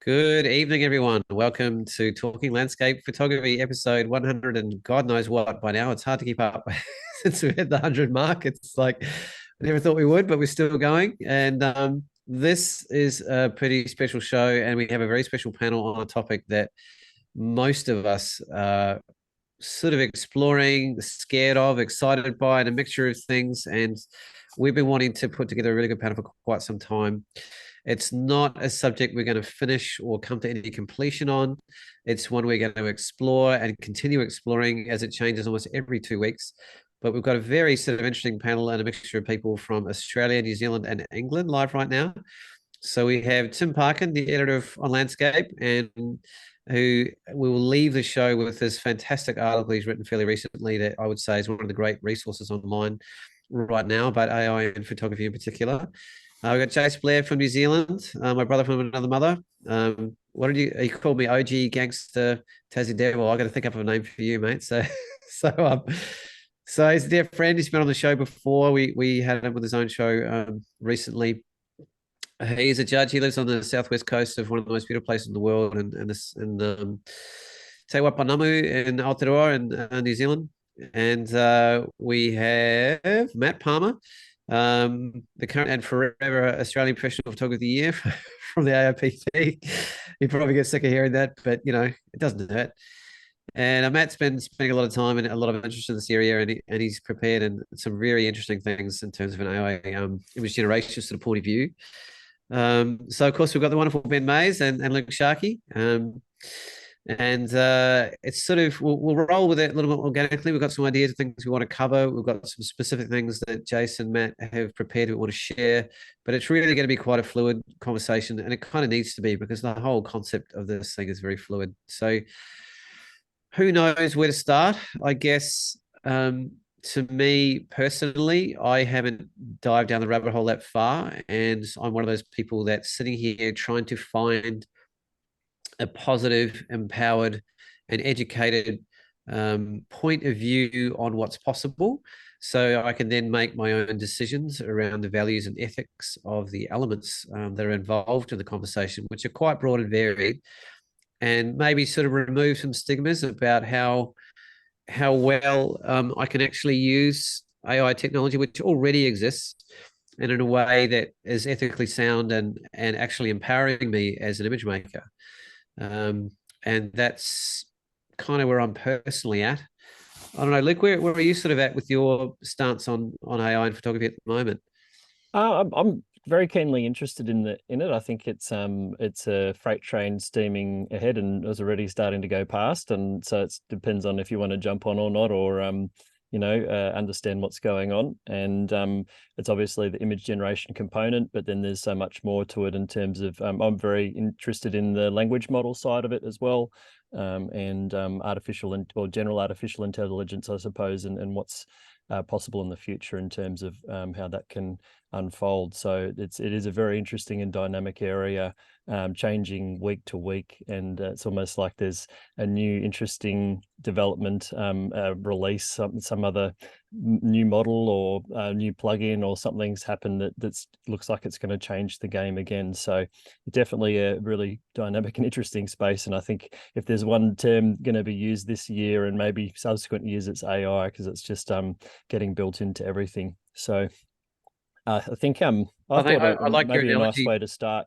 Good evening, everyone. Welcome to Talking Landscape Photography, episode 100, and God knows what by now. It's hard to keep up since we hit the 100 mark. It's like I never thought we would, but we're still going. And this is a pretty special show, and we have a very special panel on a topic that most of us are sort of exploring, scared of, excited by, and a mixture of things. And we've been wanting to put together a really good panel for quite some time. It's not a subject we're going to finish or come to any completion on. It's one we're going to explore and continue exploring as it changes almost every 2 weeks. But we've got a very sort of interesting panel and a mixture of people from Australia, New Zealand, and England live right now. So we have Tim Parkin, the editor of On Landscape, and who we will leave the show with this fantastic article he's written fairly recently that I would say is one of the great resources online right now about AI and photography in particular. We've got Jase Blair from New Zealand, my brother from another mother. What did you called me? OG gangster Tassie Devil. I got to think up a name for you, mate. So so he's a dear friend. He's been on the show before. We had him with his own show recently. He's a judge. He lives on the southwest coast of one of the most beautiful places in the world, and this in Te Wapanamu in Aotearoa in New Zealand. And we have Matt Palmer, the current and forever Australian Professional Photographer of the Year from the AIPT. You probably get sick of hearing that, but it doesn't hurt. And Matt's been spending a lot of time and a lot of interest in this area, and he's prepared and some very interesting things in terms of an AI image generation sort of point of view. So of course we've got the wonderful Ben Mays and Luke Tscharke. It's sort of we'll roll with it a little bit organically. We've got some ideas of things we want to cover. We've got some specific things that Jason and Matt have prepared we want to share, but it's really going to be quite a fluid conversation, and it kind of needs to be because the whole concept of this thing is very fluid. So who knows where to start? I guess to me personally, I haven't dived down the rabbit hole that far, and I'm one of those people that's sitting here trying to find a positive, empowered, and educated point of view on what's possible, so I can then make my own decisions around the values and ethics of the elements that are involved in the conversation, which are quite broad and varied, and maybe sort of remove some stigmas about how well I can actually use AI technology, which already exists, and in a way that is ethically sound and actually empowering me as an image maker. And that's kind of where I'm personally at. I don't know, Luke, where are you sort of at with your stance on AI and photography at the moment? I'm very keenly interested in it. I think it's a freight train steaming ahead and is already starting to go past, and so it depends on if you want to jump on or not, or understand what's going on. And it's obviously the image generation component, but then there's so much more to it in terms of I'm very interested in the language model side of it as well, and artificial or general artificial intelligence, I suppose, and what's possible in the future in terms of how that can unfold. So it is a very interesting and dynamic area, changing week to week, and it's almost like there's a new interesting development, release, some other new model or new plugin or something's happened that looks like it's going to change the game again. So definitely a really dynamic and interesting space. And I think if there's one term going to be used this year and maybe subsequent years, it's AI, because it's just getting built into everything. So I think I thought I like your maybe a nice analogy. way to start,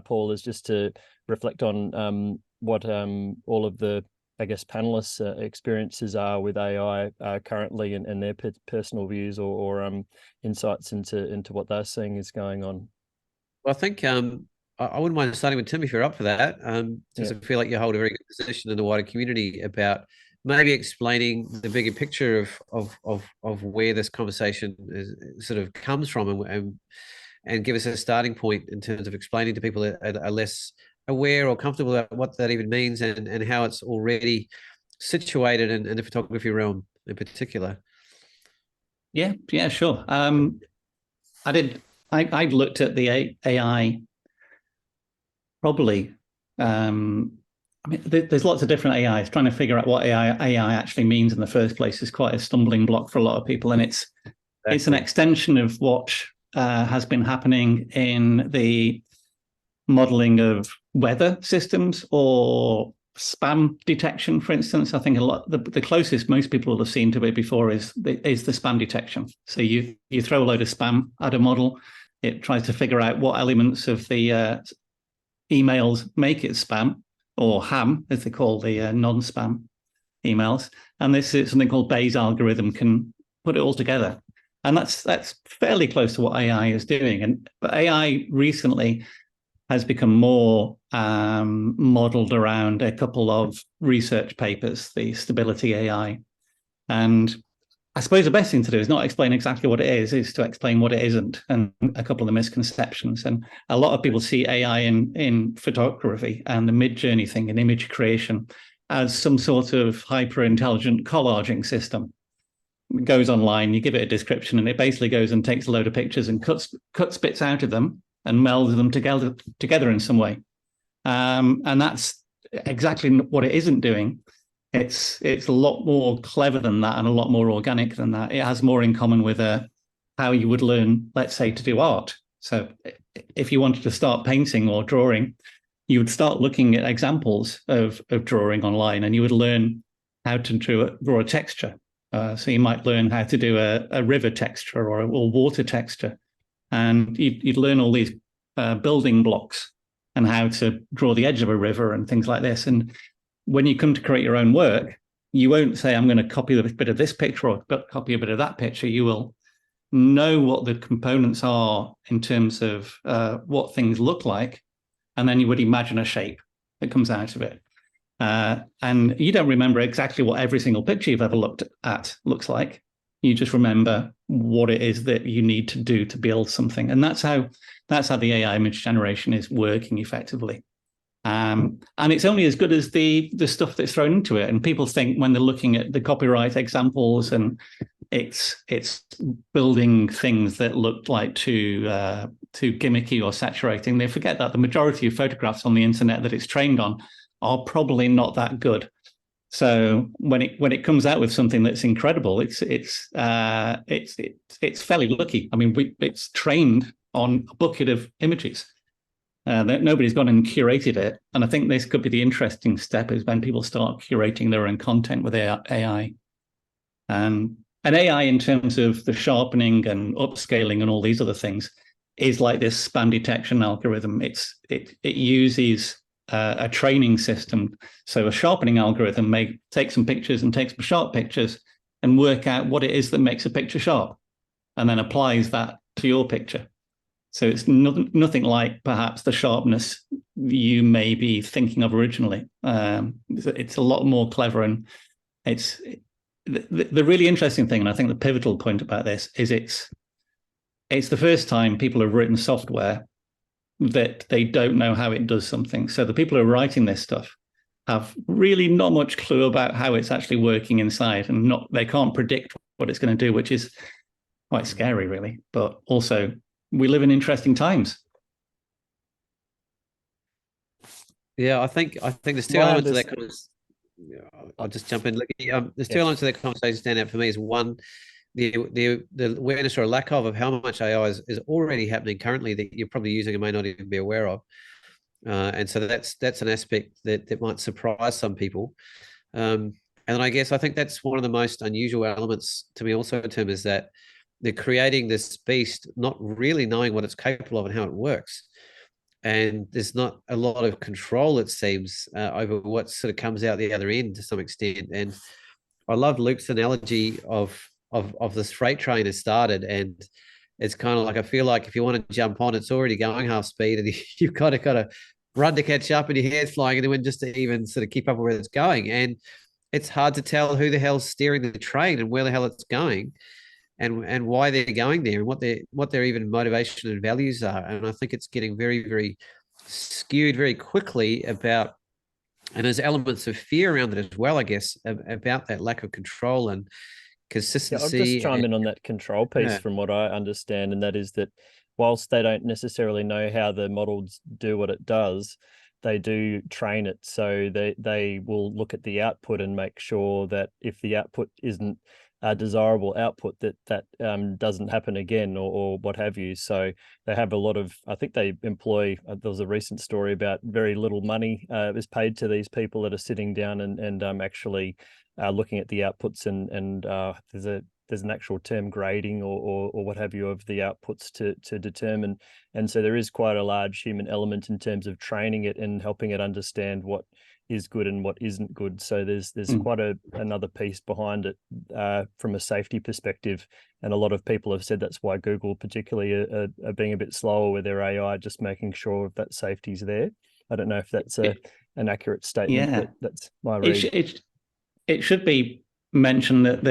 Paul, is just to reflect on what all of the, I guess, panelists' experiences are with AI currently, and their personal views or insights into what they're seeing is going on. Well, I think I wouldn't mind starting with Tim if you're up for that, because I feel like you hold a very good position in the wider community about maybe explaining the bigger picture of where this conversation sort of comes from, and give us a starting point in terms of explaining to people that are less aware or comfortable about what that even means, and how it's already situated in the photography realm in particular. Yeah, sure. I've looked at the AI probably. I mean, there's lots of different AIs. Trying to figure out what AI actually means in the first place is quite a stumbling block for a lot of people, and it's an extension of what has been happening in the modeling of weather systems or spam detection, for instance. I think the closest most people will have seen to it before is the spam detection. So you throw a load of spam at a model, it tries to figure out what elements of the emails make it spam, or ham, as they call the non-spam emails. And this is something called Bayes' algorithm can put it all together. And that's fairly close to what AI is doing. But AI recently has become more modeled around a couple of research papers, the stability AI. And I suppose the best thing to do is not explain exactly what it is to explain what it isn't, and a couple of the misconceptions. And a lot of people see AI in photography and the mid-journey thing in image creation as some sort of hyper-intelligent collaging system. It goes online, you give it a description, and it basically goes and takes a load of pictures and cuts bits out of them and melds them together in some way. And that's exactly what it isn't doing. It's a lot more clever than that and a lot more organic than that. It has more in common with how you would learn, let's say, to do art. So if you wanted to start painting or drawing, you would start looking at examples of drawing online, and you would learn how to draw a texture. So you might learn how to do a river texture or water texture. And you'd learn all these building blocks and how to draw the edge of a river and things like this. And when you come to create your own work, you won't say, I'm going to copy a bit of this picture or copy a bit of that picture. You will know what the components are in terms of what things look like. And then you would imagine a shape that comes out of it. And you don't remember exactly what every single picture you've ever looked at looks like. You just remember what it is that you need to do to build something. And that's how the AI image generation is working effectively. And it's only as good as the stuff that's thrown into it. And people think when they're looking at the copyright examples and it's building things that look like too gimmicky or saturating, they forget that the majority of photographs on the internet that it's trained on are probably not that good. So when it comes out with something that's incredible, it's fairly lucky. I mean, it's trained on a bucket of images. That nobody's gone and curated it. And I think this could be the interesting step, is when people start curating their own content with AI. And AI, in terms of the sharpening and upscaling and all these other things, is like this spam detection algorithm. It uses a training system. So a sharpening algorithm may take some pictures and take some sharp pictures and work out what it is that makes a picture sharp, and then applies that to your picture. So it's nothing like perhaps the sharpness you may be thinking of originally. It's a lot more clever, and it's the really interesting thing, and I think the pivotal point about this is it's the first time people have written software that they don't know how it does something. So the people who are writing this stuff have really not much clue about how it's actually working inside, and they can't predict what it's going to do, which is quite scary, really. But also, we live in interesting times. Yeah, I think there's two elements to that. I'll just jump in. There's two elements to that conversation stand out for me. Is one, the awareness or lack of how much AI is already happening currently that you're probably using and may not even be aware of. And so that's an aspect that might surprise some people. And I guess I think that's one of the most unusual elements to me also, Tim, is that they're creating this beast, not really knowing what it's capable of and how it works. And there's not a lot of control, it seems, over what sort of comes out the other end to some extent. And I love Luke's analogy of this freight train has started, and it's kind of like, I feel like if you want to jump on, it's already going half speed, and you've got to run to catch up, and your hair's flying in the wind just to even sort of keep up with where it's going. And it's hard to tell who the hell's steering the train and where the hell it's going, and why they're going there, and what their even motivation and values are. And I think it's getting very, very skewed very quickly about, and there's elements of fear around it as well, I guess, about that lack of control and consistency. I'll just chime in on that control piece from what I understand, and that is that whilst they don't necessarily know how the models do what it does, they do train it. So they will look at the output and make sure that if the output isn't desirable output that doesn't happen again, or what have you. So they have a lot of, I think they employ, there was a recent story about very little money is paid to these people that are sitting down and actually looking at the outputs, and there's an actual term, grading or what have you, of the outputs to determine. And so there is quite a large human element in terms of training it and helping it understand what is good and what isn't good. So there's quite another piece behind it from a safety perspective. And a lot of people have said that's why Google particularly are being a bit slower with their AI, just making sure that safety's there. I don't know if that's an accurate statement, but that's my read. It should be mentioned that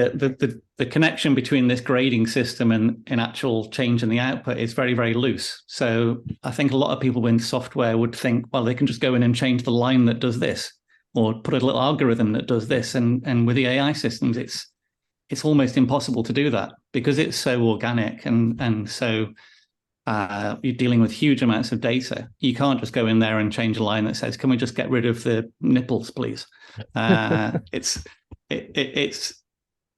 the connection between this grading system and actual change in the output is very, very loose. So I think a lot of people in software would think, well, they can just go in and change the line that does this, or put a little algorithm that does this. And with the AI systems, it's almost impossible to do that because it's so organic and so you're dealing with huge amounts of data. You can't just go in there and change a line that says, "Can we just get rid of the nipples, please?" It's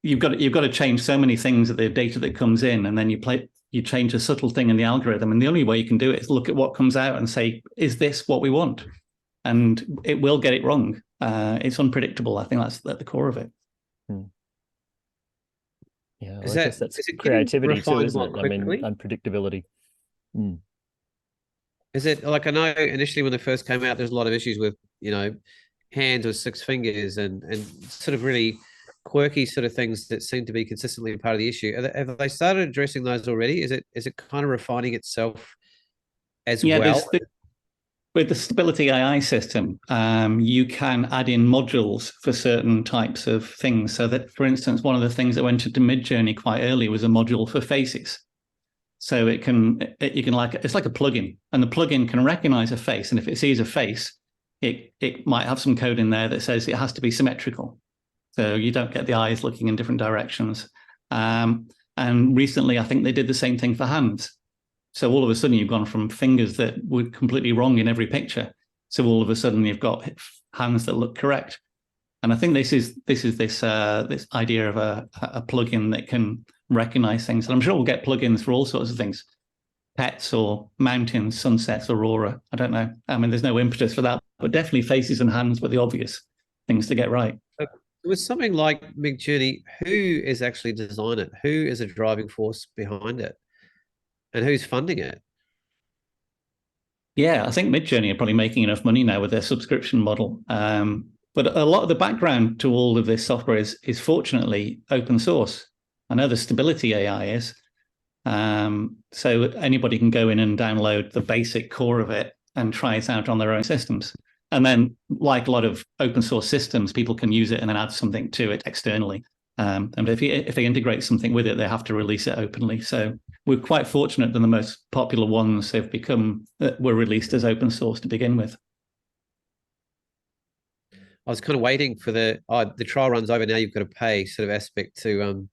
you've got to change so many things at the data that comes in, and then you change a subtle thing in the algorithm, and the only way you can do it is look at what comes out and say, is this what we want? And it will get it wrong. It's unpredictable. I think that's at the core of it. Yeah, well, I guess that's creativity too, isn't it? Quickly? I mean, unpredictability. Is it like, I know initially when they first came out, there's a lot of issues with, hands with 6 fingers and sort of really quirky sort of things that seem to be consistently part of the issue. Have they started addressing those already? Is it kind of refining itself as well? With the stability AI system, you can add in modules for certain types of things. So that, for instance, one of the things that went into Midjourney quite early was a module for faces. So you can it's like a plugin, and the plugin can recognize a face, and if it sees a face, it might have some code in there that says it has to be symmetrical, so you don't get the eyes looking in different directions. And recently, I think they did the same thing for hands. So all of a sudden, you've gone from fingers that were completely wrong in every picture, so all of a sudden you've got hands that look correct. And I think this idea of a plugin that can recognize things. And I'm sure we'll get plugins for all sorts of things, pets or mountains, sunsets, aurora. I don't know. I mean, there's no impetus for that, but definitely faces and hands were the obvious things to get right. With something like Midjourney, who is actually designing it? Who is a driving force behind it? And who's funding it? Yeah, I think Midjourney are probably making enough money now with their subscription model. But a lot of the background to all of this software is fortunately open source. I know the stability AI is. So anybody can go in and download the basic core of it and try it out on their own systems. And then, like a lot of open source systems, people can use it and then add something to it externally. And if they integrate something with it, they have to release it openly. So we're quite fortunate that the most popular ones were released as open source to begin with. I was kind of waiting for the trial runs over now. You've got to pay sort of aspect to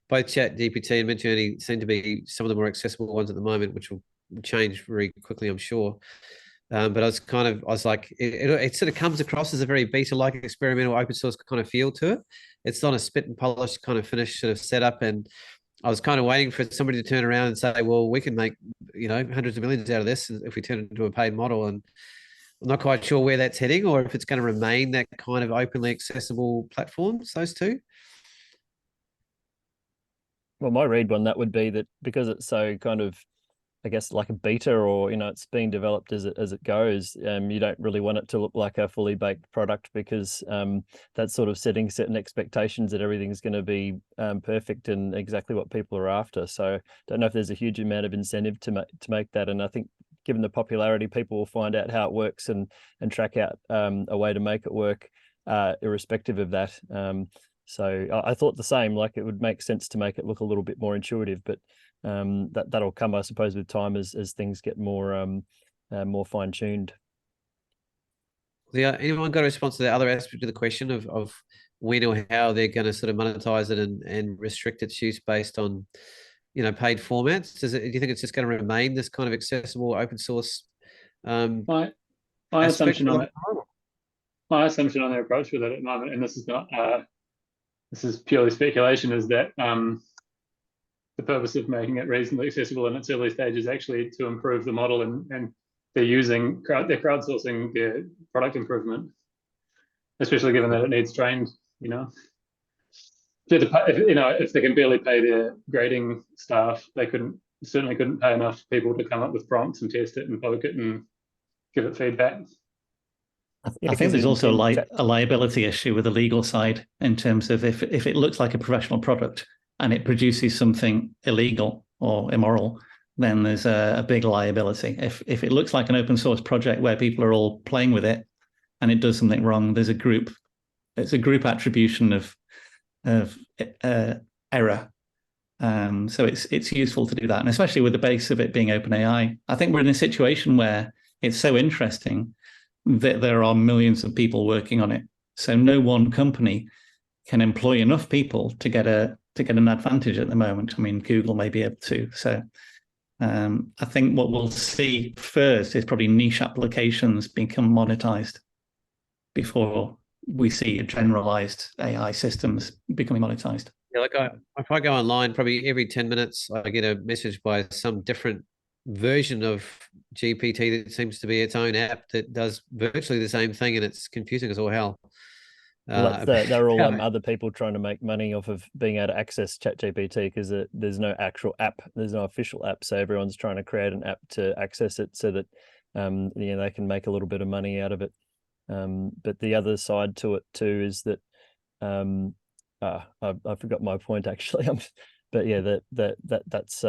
both ChatGPT and Midjourney seem to be some of the more accessible ones at the moment, which will change very quickly, I'm sure. But I was like, it sort of comes across as a very beta-like experimental open source kind of feel to it. It's not a spit and polish kind of finished sort of setup. And I was kind of waiting for somebody to turn around and say, well, we can make, hundreds of millions out of this if we turn it into a paid model. And I'm not quite sure where that's heading, or if it's going to remain that kind of openly accessible platforms, those two. Well, my read on that would be that because it's so kind of, I guess, like a beta, or it's being developed as it goes, you don't really want it to look like a fully baked product, because that's sort of setting certain expectations that everything's going to be perfect and exactly what people are after. So I don't know if there's a huge amount of incentive to make that. And I think, given the popularity, people will find out how it works and track out a way to make it work, irrespective of that. So I thought the same, like it would make sense to make it look a little bit more intuitive, but that'll come, I suppose, with time as things get more fine-tuned. Yeah, anyone got a response to the other aspect of the question of when or how they're going to sort of monetize it and restrict its use based on paid formats? Do you think it's just going to remain this kind of accessible open source? My assumption on their approach with it at the moment, and this is not this is purely speculation, is that the purpose of making it reasonably accessible in its early stage is actually to improve the model, and they're crowdsourcing their product improvement, especially given that it needs trained, if they can barely pay their grading staff, they certainly couldn't pay enough people to come up with prompts and test it and poke it and give it feedback. I think there's also a liability issue with the legal side in terms of if it looks like a professional product and it produces something illegal or immoral, then there's a big liability. If it looks like an open source project where people are all playing with it and it does something wrong, it's a group attribution of error. So it's useful to do that, and especially with the base of it being OpenAI. I think we're in a situation where it's so interesting that there are millions of people working on it. So no one company can employ enough people to get an advantage at the moment. I mean, Google may be able to. So I think what we'll see first is probably niche applications become monetized before we see generalized AI systems becoming monetized. Yeah, like if I go online, probably every 10 minutes, I get a message by some different version of GPT that seems to be its own app that does virtually the same thing, and it's confusing as all hell. Well, they're all other people trying to make money off of being able to access ChatGPT, because there's no actual app, there's no official app, so everyone's trying to create an app to access it so that they can make a little bit of money out of it. But the other side to it too is that I forgot my point actually. But yeah, that's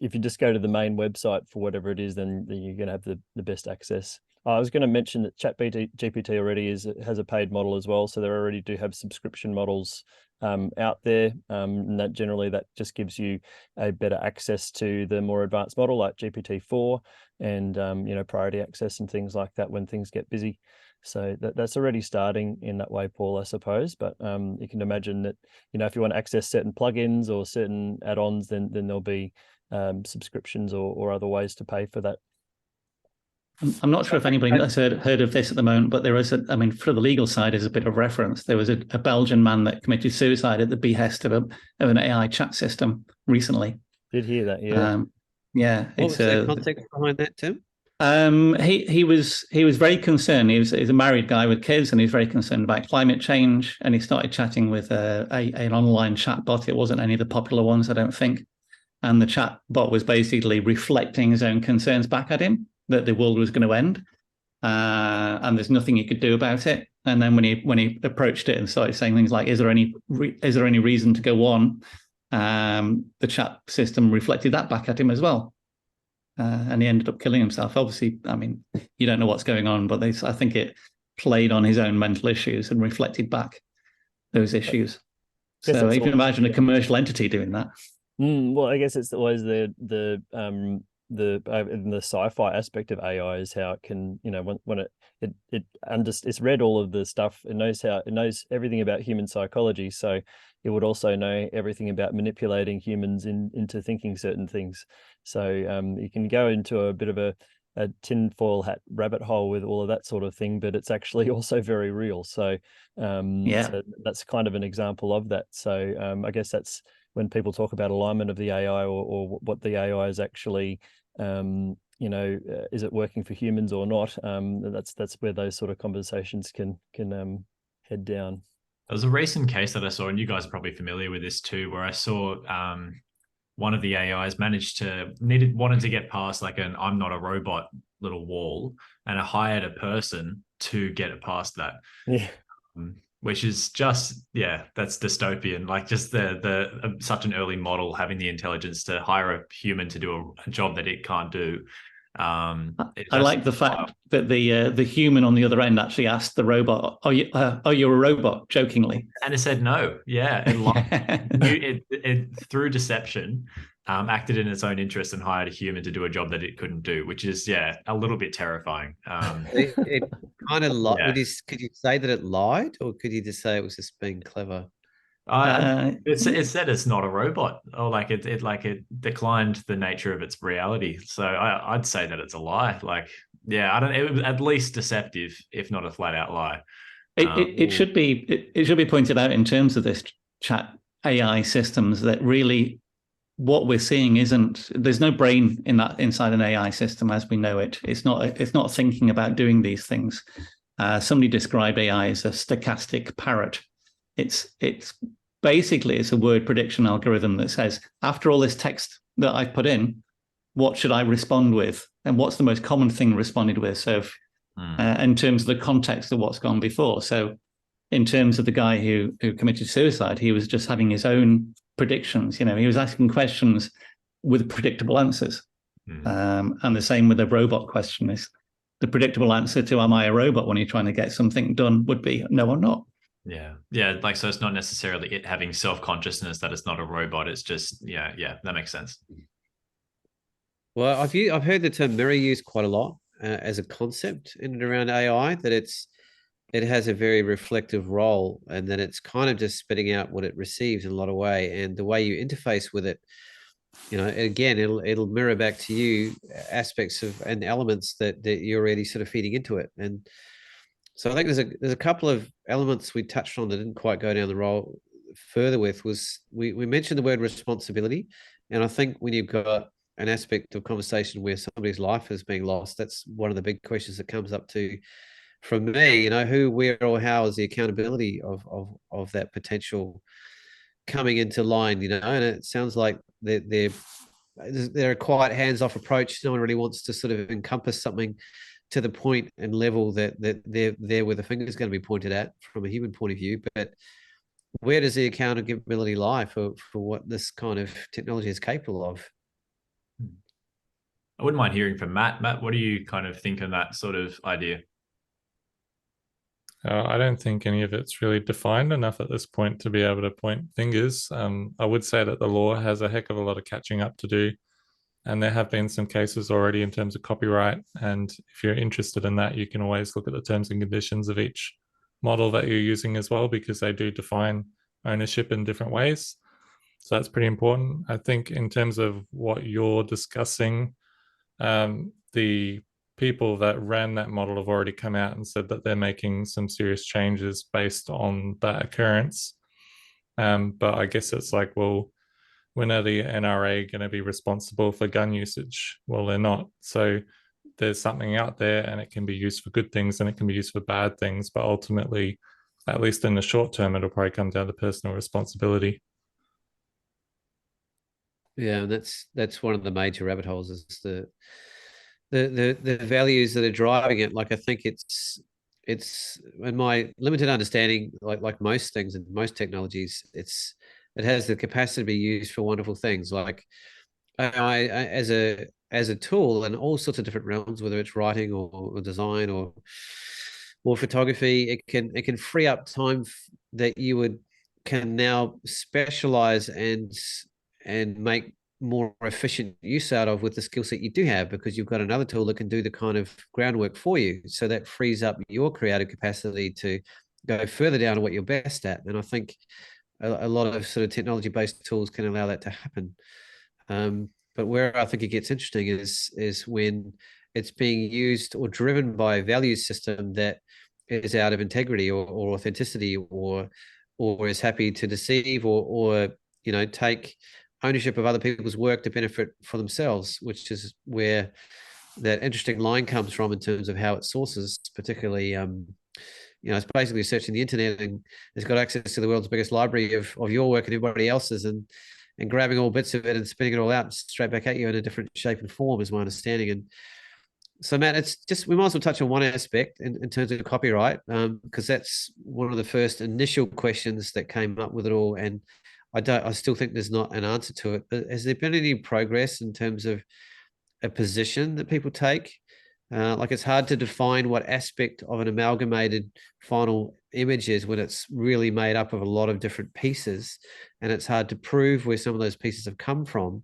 if you just go to the main website for whatever it is, then you're going to have the best access. I was going to mention that ChatGPT already has a paid model as well, so they already do have subscription models out there, and that just gives you a better access to the more advanced model like GPT-4 and priority access and things like that when things get busy. So that's already starting in that way, Paul, I suppose. But you can imagine that if you want to access certain plugins or certain add-ons, then there'll be subscriptions or other ways to pay for that. I'm not sure if anybody has heard of this at the moment, but there is for the legal side, as a bit of reference, there was a Belgian man that committed suicide at the behest of an AI chat system recently. Did hear that, yeah. Yeah. What was the context behind that, Tim? He was very concerned. He's a married guy with kids, and he's very concerned about climate change. And he started chatting with an online chat bot. It wasn't any of the popular ones, I don't think. And the chat bot was basically reflecting his own concerns back at him, that the world was going to end, and there's nothing he could do about it. And then when he approached it and started saying things like, "Is there any reason to go on?" The chat system reflected that back at him as well, and he ended up killing himself. Obviously, you don't know what's going on, but I think it played on his own mental issues and reflected back those issues. So you can imagine a commercial entity doing that. Well, I guess it's always the sci-fi aspect of AI is how it can, when it's read all of the stuff, it knows everything about human psychology, so it would also know everything about manipulating humans into thinking certain things. So you can go into a bit of a tinfoil hat rabbit hole with all of that sort of thing, but it's actually also very real. So so that's kind of an example of that. So I guess that's when people talk about alignment of the AI or what the AI is actually, is it working for humans or not? That's where those sort of conversations can head down. There was a recent case that I saw, and you guys are probably familiar with this too, where I saw one of the AIs wanted to get past like an "I'm not a robot" little wall, and I hired a person to get it past that. Yeah. Which is just, that's dystopian. Like just the such an early model having the intelligence to hire a human to do a job that it can't do. I like the fact that the human on the other end actually asked the robot, "Are you a robot?" jokingly, and it said no. Yeah, it through deception acted in its own interest and hired a human to do a job that it couldn't do, which is a little bit terrifying. It kind of lied. Could you say that it lied, or could you just say it was just being clever? It said it's not a robot, or it declined the nature of its reality. So I'd say that it's a lie. It was at least deceptive, if not a flat out lie. It should be pointed out in terms of this chat AI systems that really what we're seeing there's no brain inside an AI system as we know it. It's not thinking about doing these things. Somebody described AI as a stochastic parrot. It's basically it's a word prediction algorithm that says, after all this text that I've put in, what should I respond with? And what's the most common thing responded with? So in terms of the context of what's gone before. So in terms of the guy who committed suicide, he was just having his own predictions. He was asking questions with predictable answers. And the same with the robot question is the predictable answer to am I a robot when you're trying to get something done would be no, I'm not. Yeah. Like, so it's not necessarily it having self-consciousness that it's not a robot. It's just, that makes sense. Well, I've heard the term mirror used quite a lot as a concept in and around AI, that it has a very reflective role, and that it's kind of just spitting out what it receives in a lot of way, and the way you interface with it, again, it'll mirror back to you aspects of and elements that you're already sort of feeding into it. And so I think there's a couple of elements we touched on that didn't quite go down the role further with. Was we mentioned the word responsibility, and I think when you've got an aspect of conversation where somebody's life is being lost, that's one of the big questions that comes up to from me. Who, where, or how is the accountability of that potential coming into line? And it sounds like they're a quiet, hands-off approach. No one really wants to sort of encompass something to the point and level that they're there where the finger is going to be pointed at from a human point of view. But where does the accountability lie for what this kind of technology is capable of? I wouldn't mind hearing from Matt. Matt, what do you kind of think on that sort of idea? I don't think any of it's really defined enough at this point to be able to point fingers. I would say that the law has a heck of a lot of catching up to do. And there have been some cases already in terms of copyright. And if you're interested in that, you can always look at the terms and conditions of each model that you're using as well, because they do define ownership in different ways. So that's pretty important. I think in terms of what you're discussing, the people that ran that model have already come out and said that they're making some serious changes based on that occurrence. But I guess it's like, well, when are the NRA going to be responsible for gun usage? Well, they're not. So there's something out there, and it can be used for good things and it can be used for bad things. But ultimately, at least in the short term, it'll probably come down to personal responsibility. Yeah, and that's one of the major rabbit holes, is the values that are driving it. Like, I think it's in my limited understanding, like most things and most technologies, it has the capacity to be used for wonderful things, like AI as a tool in all sorts of different realms, whether it's writing or design or photography. It can free up time that you can now specialize and make more efficient use out of with the skill set you do have, because you've got another tool that can do the kind of groundwork for you. So that frees up your creative capacity to go further down to what you're best at. And I think a lot of sort of technology-based tools can allow that to happen. But where I think it gets interesting is when it's being used or driven by a value system that is out of integrity or authenticity, or is happy to deceive or take ownership of other people's work to benefit for themselves, which is where that interesting line comes from in terms of how it sources, particularly it's basically searching the internet, and it's got access to the world's biggest library of your work and everybody else's, and grabbing all bits of it and spinning it all out straight back at you in a different shape and form, is my understanding. And so, Matt, it's just, we might as well touch on one aspect in terms of copyright, because that's one of the first initial questions that came up with it all. And I still think there's not an answer to it. But has there been any progress in terms of a position that people take? Like, it's hard to define what aspect of an amalgamated final image is when it's really made up of a lot of different pieces, and it's hard to prove where some of those pieces have come from.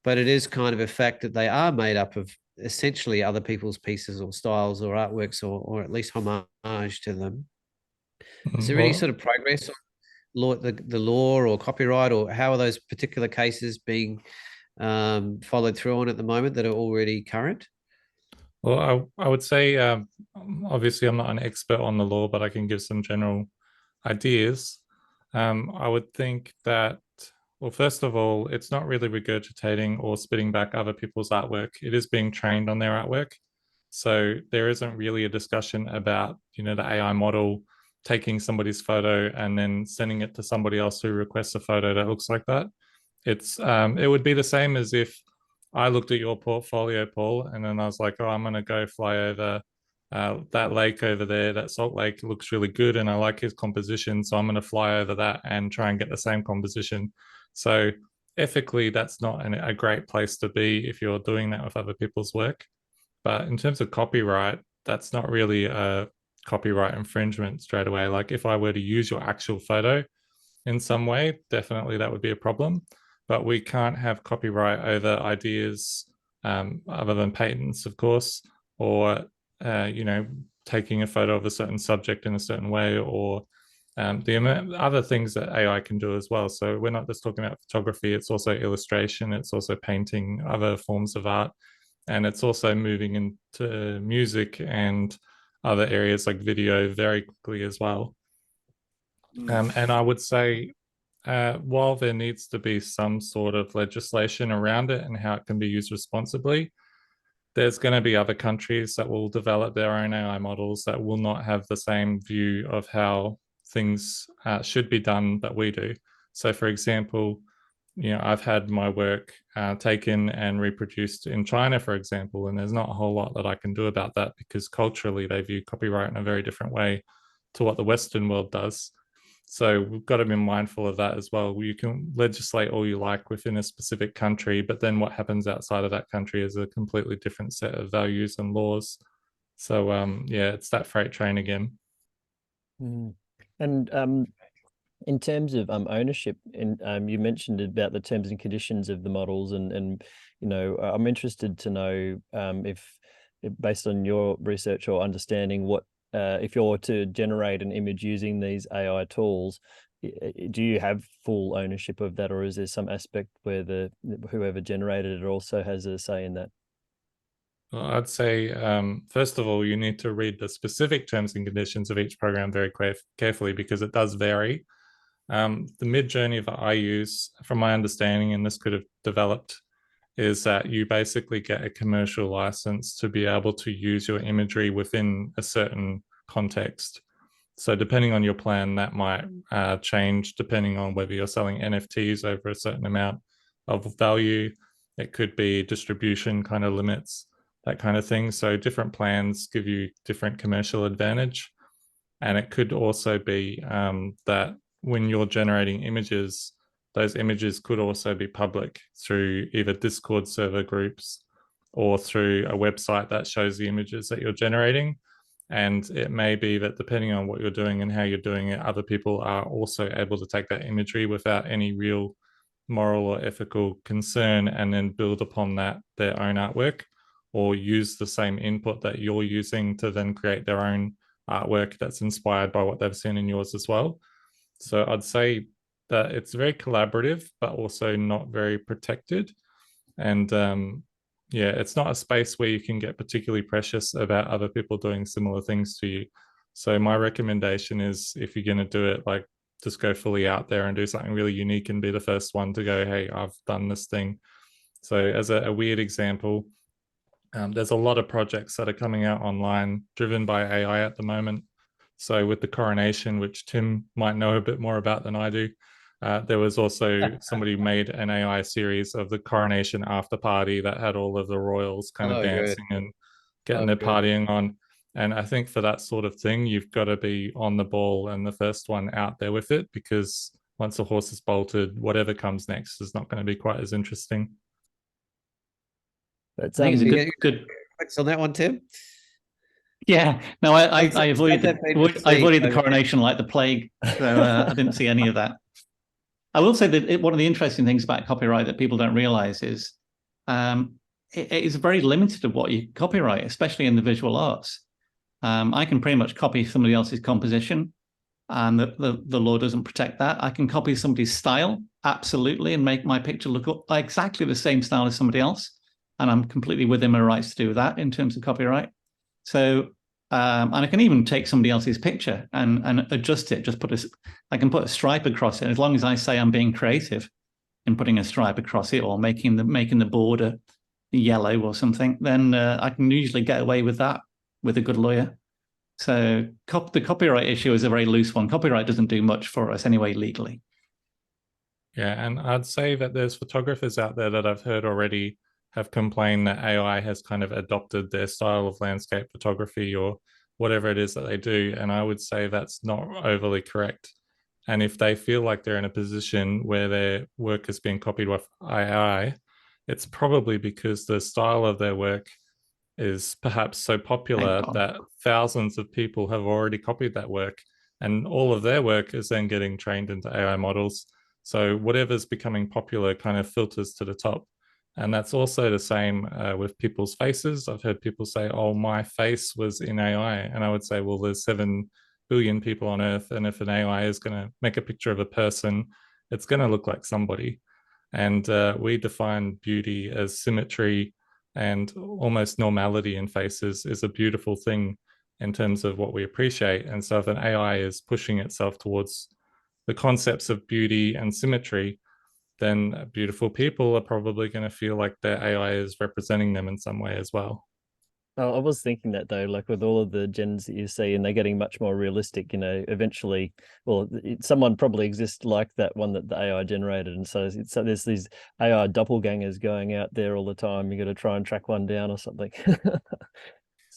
But it is kind of a fact that they are made up of essentially other people's pieces or styles or artworks, or at least homage to them. Is there any sort of progress on the law or copyright, or how are those particular cases being followed through on at the moment that are already current? Well, I would say, obviously, I'm not an expert on the law, but I can give some general ideas. I would think that, well, first of all, it's not really regurgitating or spitting back other people's artwork. It is being trained on their artwork. So there isn't really a discussion about, the AI model taking somebody's photo and then sending it to somebody else who requests a photo that looks like that. It would be the same as if I looked at your portfolio, Paul, and then I was like, oh, I'm going to go fly over that lake over there. That salt lake looks really good, and I like his composition. So I'm going to fly over that and try and get the same composition. So ethically, that's not a great place to be if you're doing that with other people's work. But in terms of copyright, that's not really a copyright infringement straight away. Like if I were to use your actual photo in some way, definitely that would be a problem. But we can't have copyright over ideas other than patents, of course, or taking a photo of a certain subject in a certain way, or the other things that AI can do as well. So we're not just talking about photography; it's also illustration, it's also painting, other forms of art, and it's also moving into music and other areas like video very quickly as well. And I would say, while there needs to be some sort of legislation around it and how it can be used responsibly, there's going to be other countries that will develop their own AI models that will not have the same view of how things should be done that we do. So, for example, I've had my work taken and reproduced in China, for example, and there's not a whole lot that I can do about that because culturally they view copyright in a very different way to what the Western world does. So we've got to be mindful of that as well. You can legislate all you like within a specific country, but then what happens outside of that country is a completely different set of values and laws. So it's that freight train again. And in terms of ownership, and you mentioned about the terms and conditions of the models, and I'm interested to know if based on your research or understanding, what if you're to generate an image using these AI tools, do you have full ownership of that, or is there some aspect where whoever generated it also has a say in that? Well, I'd say, first of all, you need to read the specific terms and conditions of each program very carefully because it does vary. The Midjourney that I use, from my understanding, and this could have developed, is that you basically get a commercial license to be able to use your imagery within a certain context. So depending on your plan, that might change depending on whether you're selling NFTs over a certain amount of value. It could be distribution kind of limits, that kind of thing. So different plans give you different commercial advantage. And it could also be that when you're generating images, those images could also be public through either Discord server groups or through a website that shows the images that you're generating. And it may be that depending on what you're doing and how you're doing it, other people are also able to take that imagery without any real moral or ethical concern and then build upon that their own artwork, or use the same input that you're using to then create their own artwork that's inspired by what they've seen in yours as well. So I'd say that it's very collaborative, but also not very protected. And it's not a space where you can get particularly precious about other people doing similar things to you. So my recommendation is, if you're going to do it, like, just go fully out there and do something really unique and be the first one to go, hey, I've done this thing. So as a weird example, there's a lot of projects that are coming out online driven by AI at the moment. So with the coronation, which Tim might know a bit more about than I do, there was also somebody made an AI series of the coronation after party that had all of the royals kind of dancing and getting their partying on. And I think for that sort of thing, you've got to be on the ball and the first one out there with it, because once the horse is bolted, whatever comes next is not going to be quite as interesting. That's I think it's a good points on that one, Tim. Yeah, no, I avoided the coronation like the plague, so I didn't see any of that. I will say that one of the interesting things about copyright that people don't realize is it is very limited of what you copyright, especially in the visual arts. I can pretty much copy somebody else's composition, and the law doesn't protect that. I can copy somebody's style, absolutely, and make my picture look exactly the same style as somebody else, and I'm completely within my rights to do that in terms of copyright. So, and I can even take somebody else's picture and adjust it. I can put a stripe across it as long as I say I'm being creative in putting a stripe across it or making the border yellow or something. Then I can usually get away with that with a good lawyer. So the copyright issue is a very loose one. Copyright doesn't do much for us anyway legally. Yeah, and I'd say that there's photographers out there that I've heard already have complained that AI has kind of adopted their style of landscape photography or whatever it is that they do. And I would say that's not overly correct. And if they feel like they're in a position where their work is being copied with AI, it's probably because the style of their work is perhaps so popular that thousands of people have already copied that work, and all of their work is then getting trained into AI models. So whatever's becoming popular kind of filters to the top. And that's also the same with people's faces. I've heard people say, oh, my face was in AI. And I would say, well, there's 7 billion people on Earth. And if an AI is going to make a picture of a person, it's going to look like somebody. And we define beauty as symmetry and almost normality in faces is a beautiful thing in terms of what we appreciate. And so if an AI is pushing itself towards the concepts of beauty and symmetry, then beautiful people are probably going to feel like their AI is representing them in some way as well. Oh, I was thinking that though, like with all of the gens that you see, and they're getting much more realistic, eventually, well, someone probably exists like that one that the AI generated. And so there's these AI doppelgangers going out there all the time. You got to try and track one down or something.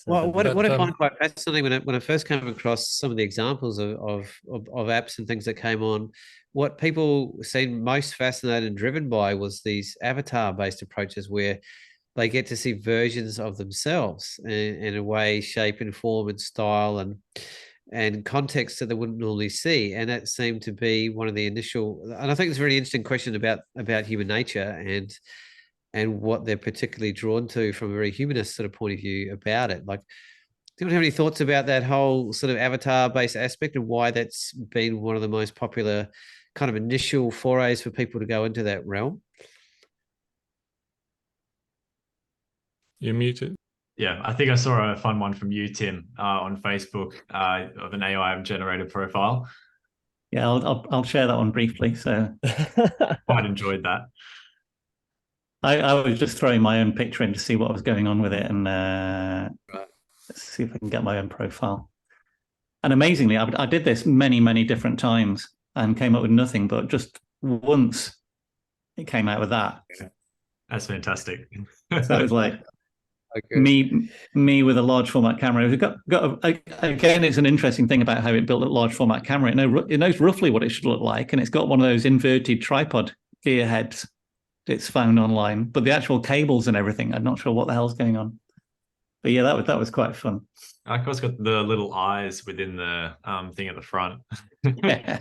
Well, what I find quite fascinating when I first came across some of the examples of apps and things that came on, what people seemed most fascinated and driven by was these avatar-based approaches where they get to see versions of themselves in a way, shape, and form, and style, and context that they wouldn't normally see. And that seemed to be one of the initial. And I think it's a very interesting question about human nature and what they're particularly drawn to from a very humanist sort of point of view about it. Like, do you have any thoughts about that whole sort of avatar-based aspect and why that's been one of the most popular kind of initial forays for people to go into that realm? You're muted. Yeah, I think I saw a fun one from you, Tim, on Facebook of an AI generated profile. Yeah, I'll share that one briefly. So Quite enjoyed that. I was just throwing my own picture in to see what was going on with it, and let's see if I can get my own profile. And amazingly, I did this many different times and came up with nothing, but just once it came out with that. That's fantastic. So it was like me with a large format camera. Again, it's an interesting thing about how it built a large format camera. It knows roughly what it should look like, and it's got one of those inverted tripod gear heads it's found online, but the actual cables and everything, I'm not sure what the hell's going on. But yeah, that was quite fun. I course got the little eyes within the thing at the front. Yeah,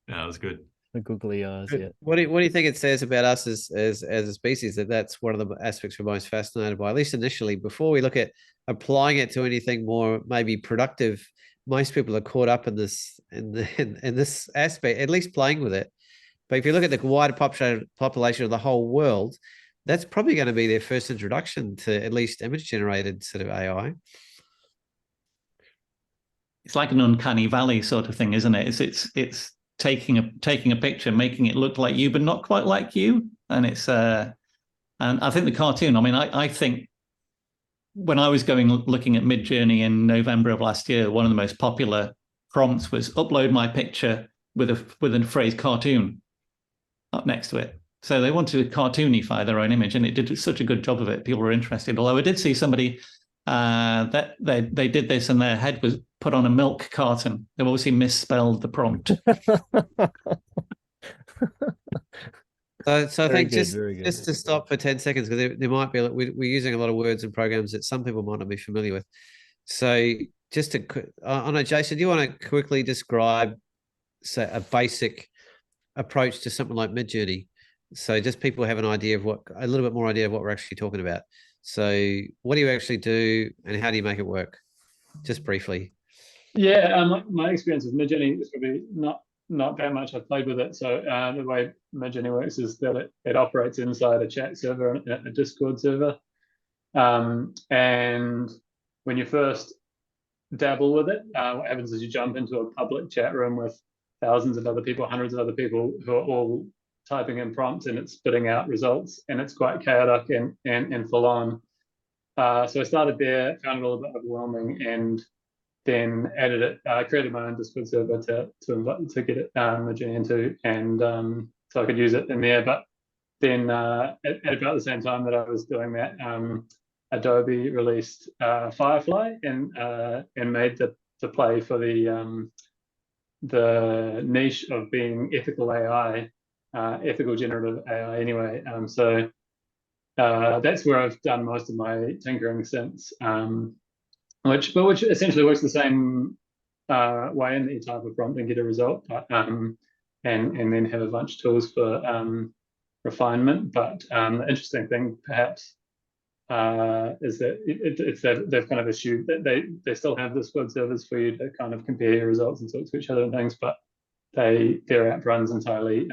that was good. The googly eyes. Yeah. What do you think it says about us as a species that's one of the aspects we're most fascinated by, at least initially, before we look at applying it to anything more maybe productive? Most people are caught up in this in this aspect, at least playing with it. But if you look at the wider population of the whole world, that's probably going to be their first introduction to at least image-generated sort of AI. It's like an uncanny valley sort of thing, isn't it? It's taking a picture, making it look like you, but not quite like you. And it's and I think the cartoon. I mean, I think when I was looking at Midjourney in November of last year, one of the most popular prompts was upload my picture with a phrase cartoon up next to it. So they wanted to cartoonify their own image, and it did such a good job of it. People were interested. Although I did see somebody that they did this, and their head was put on a milk carton. They've obviously misspelled the prompt. So I think just to stop for 10 seconds, because there might be, we're using a lot of words and programs that some people might not be familiar with. So just to, I know, Jason, do you want to quickly describe, say, a basic approach to something like Midjourney? So just people have a little bit more idea of what we're actually talking about. So what do you actually do and how do you make it work? Just briefly. Yeah, my experience with Midjourney is probably not that much. I've played with it. So the way Midjourney works is that it operates inside a chat server, a Discord server. And when you first dabble with it, what happens is you jump into a public chat room with thousands of other people, hundreds of other people who are all typing in prompts, and it's spitting out results, and it's quite chaotic and full on. So I started there, found it a little bit overwhelming, and then added it, created my own Discord server to get it Midjourney into, and so I could use it in there. But then at about the same time that I was doing that, Adobe released Firefly and made the play for the niche of being ethical AI, ethical generative AI anyway. So that's where I've done most of my tinkering since, which essentially works the same way in that you type a prompt and get a result, but and then have a bunch of tools for refinement. But the interesting thing perhaps is that it's that they've kind of assumed that they still have Discord servers for you to kind of compare your results and talk to each other and things, but their app runs entirely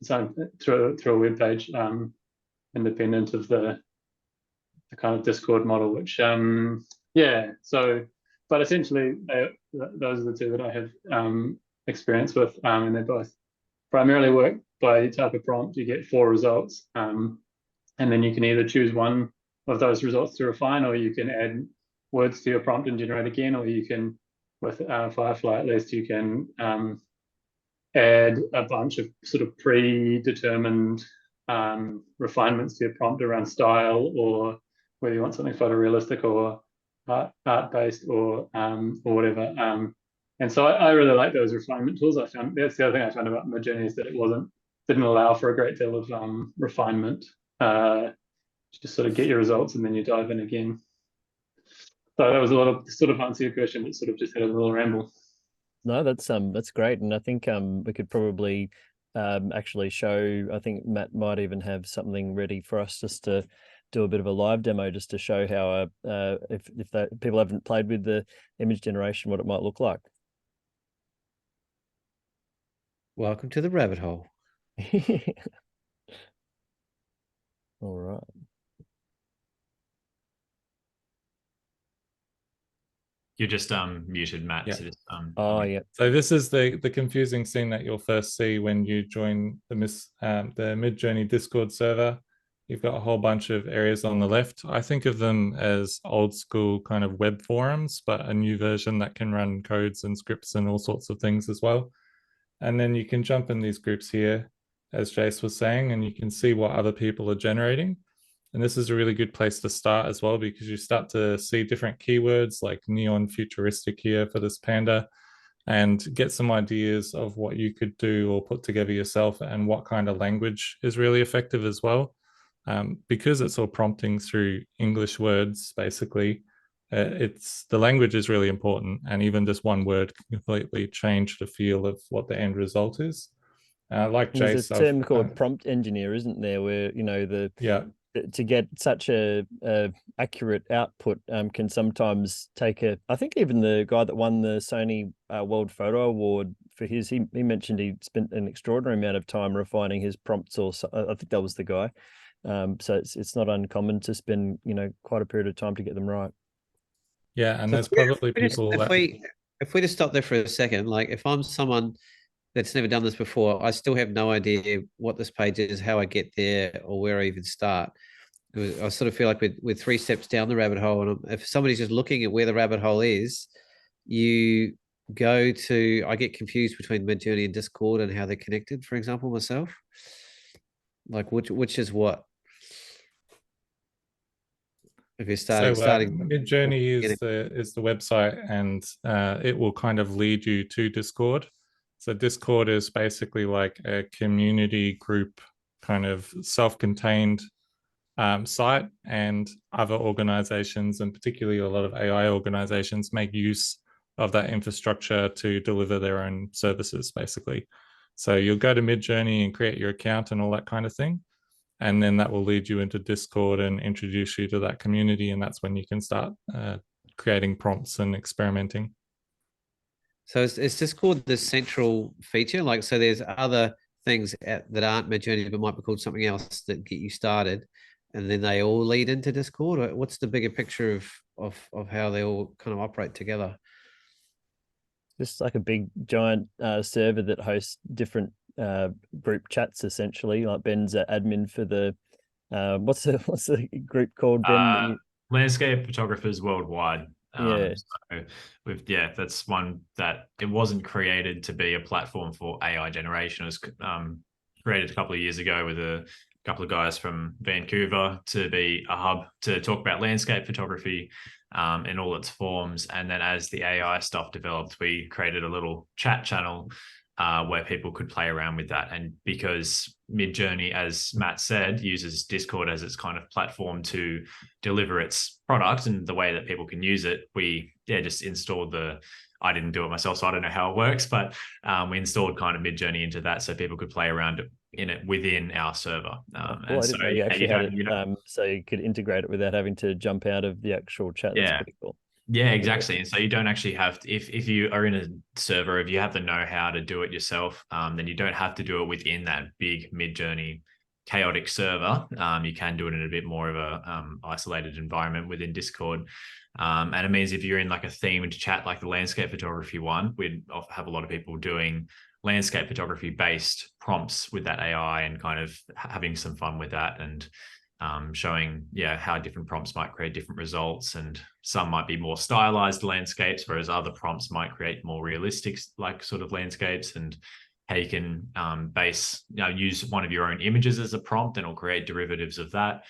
through a web page, independent of the kind of Discord model, which yeah. So, but essentially, those are the two that I have experience with, and they both primarily work by type of prompt. You get 4 results, and then you can either choose one of those results to refine, or you can add words to your prompt and generate again, or you can, with Firefly at least, you can add a bunch of sort of predetermined refinements to your prompt around style, or whether you want something photorealistic or art-based or whatever. And so I really like those refinement tools. I found that's the other thing I found about Midjourney, is that it didn't allow for a great deal of refinement. Just sort of get your results and then you dive in again. So that was a lot of sort of answer your question, but sort of just had a little ramble. No, that's great, and I think we could probably actually show. I think Matt might even have something ready for us just to do a bit of a live demo, just to show how if people haven't played with the image generation, what it might look like. Welcome to the rabbit hole. All right. You're just muted, Matt. Yeah. So just, Oh, yeah. So this is the confusing scene that you'll first see when you join the Midjourney Discord server. You've got a whole bunch of areas on the left. I think of them as old school kind of web forums, but a new version that can run codes and scripts and all sorts of things as well. And then you can jump in these groups here, as Jase was saying, and you can see what other people are generating. And this is a really good place to start as well, because you start to see different keywords like neon futuristic here for this panda, and get some ideas of what you could do or put together yourself, and what kind of language is really effective as well. Because it's all prompting through English words, basically, the language is really important, and even just one word can completely change the feel of what the end result is. Like Jase, there's a term called prompt engineer, isn't there? Where to get such a accurate output can sometimes take I think even the guy that won the Sony World Photo Award for his, he mentioned he spent an extraordinary amount of time refining his prompts, or I think that was the guy. So it's not uncommon to spend quite a period of time to get them right. Yeah, and so there's probably people if we just stop there for a second, like if I'm someone that's never done this before, I still have no idea what this page is, how I get there, or where I even start. I sort of feel like we're 3 steps down the rabbit hole, and if somebody's just looking at where the rabbit hole is, you go to. I get confused between Midjourney and Discord and how they're connected. For example, myself, like which is what. If you're starting, Midjourney is the website, and it will kind of lead you to Discord. So Discord is basically like a community group, kind of self-contained site, and other organizations, and particularly a lot of AI organizations, make use of that infrastructure to deliver their own services, basically. So you'll go to Midjourney and create your account and all that kind of thing. And then that will lead you into Discord and introduce you to that community. And that's when you can start creating prompts and experimenting. So is Discord the central feature? Like, so there's other things that aren't Midjourney but might be called something else that get you started. and then they all lead into Discord? Or what's the bigger picture of how they all kind of operate together? Just like a big giant server that hosts different group chats, essentially. Like Ben's admin for the what's the group called, Ben? Landscape Photographers Worldwide. Yeah. So that's one that it wasn't created to be a platform for AI generation. It was created a couple of years ago with a couple of guys from Vancouver to be a hub to talk about landscape photography in all its forms. And then as the AI stuff developed, we created a little chat channel where people could play around with that. And because Midjourney, as Matt said, uses Discord as its kind of platform to deliver its product and the way that people can use it, we just installed I didn't do it myself, so I don't know how it works, but we installed kind of Midjourney into that so people could play around in it within our server. Cool. I didn't know you actually had it, so you could integrate it without having to jump out of the actual chat. That's pretty cool. Yeah, exactly. And so you don't actually have to, if you are in a server, if you have the know-how to do it yourself, then you don't have to do it within that big Midjourney chaotic server. You can do it in a bit more of a isolated environment within Discord. And it means if you're in like a themed chat, like the landscape photography one, we'd have a lot of people doing landscape photography based prompts with that AI and kind of having some fun with that and showing how different prompts might create different results, and some might be more stylized landscapes, whereas other prompts might create more realistic like sort of landscapes, and how you can use one of your own images as a prompt and it'll create derivatives of that.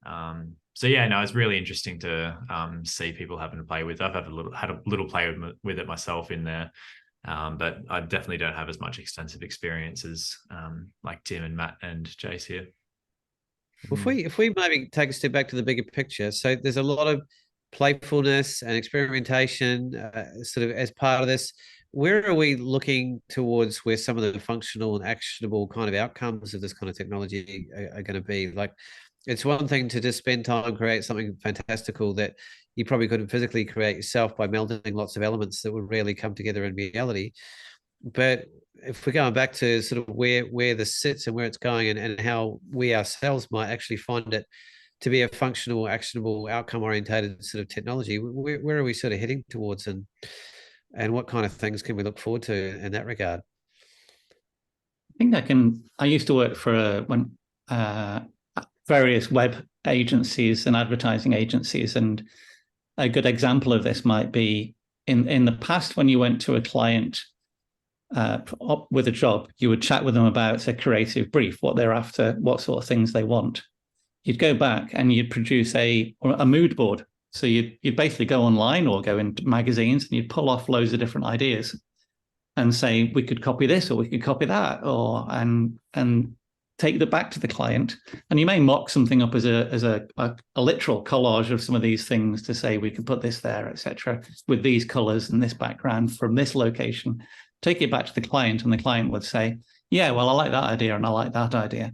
It's really interesting to see people having to play with. I've had a little play with it myself in there, but I definitely don't have as much extensive experience as like Tim and Matt and Jase here. If we maybe take a step back to the bigger picture, so there's a lot of playfulness and experimentation sort of as part of this. Where are we looking towards where some of the functional and actionable kind of outcomes of this kind of technology are going to be? Like, it's one thing to just spend time create something fantastical that you probably couldn't physically create yourself by melding lots of elements that would rarely come together in reality. But if we're going back to sort of where this sits and where it's going and how we ourselves might actually find it to be a functional, actionable, outcome-orientated sort of technology, where are we sort of heading towards, and what kind of things can we look forward to in that regard? I think I used to work for various web agencies and advertising agencies, and a good example of this might be in the past when you went to a client with a job, you would chat with them about a creative brief, what they're after, what sort of things they want. You'd go back and you'd produce a mood board. So you'd basically go online or go into magazines and you'd pull off loads of different ideas and say, we could copy this or we could copy that, and take that back to the client. And you may mock something up as a literal collage of some of these things to say we could put this there, etc., with these colors and this background from this location. Take it back to the client, and the client would say, yeah, well, I like that idea and I like that idea.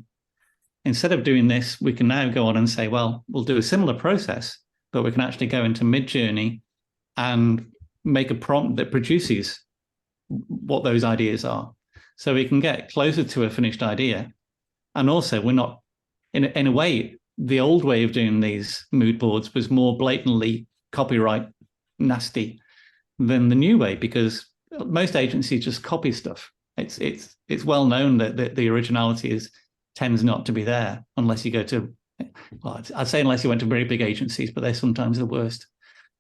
Instead of doing this, we can now go on and say, well, we'll do a similar process, but we can actually go into Midjourney and make a prompt that produces what those ideas are. So we can get closer to a finished idea. And also, we're not, in a way, the old way of doing these mood boards was more blatantly copyright nasty than the new way, because most agencies just copy stuff. It's well known that the originality tends not to be there unless you go to, well, I'd say unless you went to very big agencies, but they're sometimes the worst.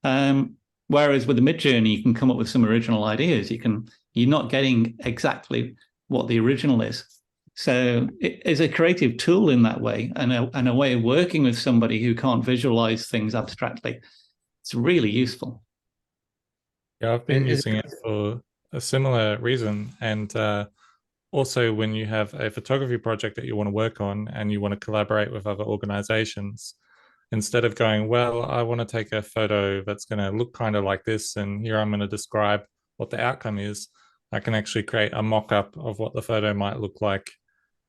Whereas with the Midjourney, you can come up with some original ideas. You're not getting exactly what the original is. So it is a creative tool in that way, and a way of working with somebody who can't visualize things abstractly. It's really useful. Yeah, I've been using it for a similar reason. And also when you have a photography project that you want to work on and you want to collaborate with other organizations, instead of going, well, I want to take a photo that's going to look kind of like this, and here I'm going to describe what the outcome is, I can actually create a mock-up of what the photo might look like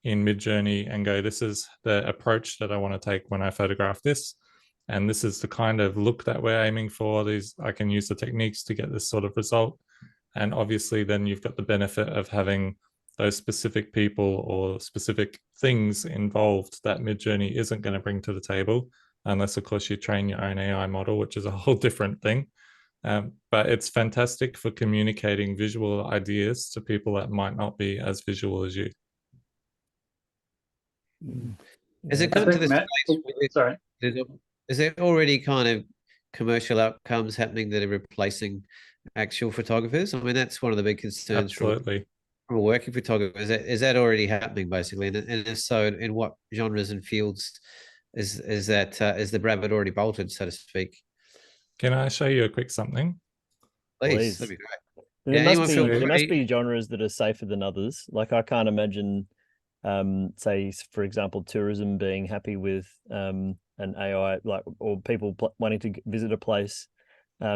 in Midjourney and go, this is the approach that I want to take when I photograph this. And this is the kind of look that we're aiming for. I can use the techniques to get this sort of result. And obviously then you've got the benefit of having those specific people or specific things involved that Midjourney isn't going to bring to the table, unless, of course, you train your own AI model, which is a whole different thing. But it's fantastic for communicating visual ideas to people that might not be as visual as you. Has it come to this Matt, place? sorry. Is there already kind of commercial outcomes happening that are replacing actual photographers? I mean, that's one of the big concerns Absolutely. from a working photographer. Is that already happening, basically? And if so, in what genres and fields is the rabbit already bolted, so to speak? Can I show you a quick something? Please, that'd be great. There must be genres that are safer than others. Like, I can't imagine, say, for example, tourism being happy with an AI, like, or people wanting to visit a place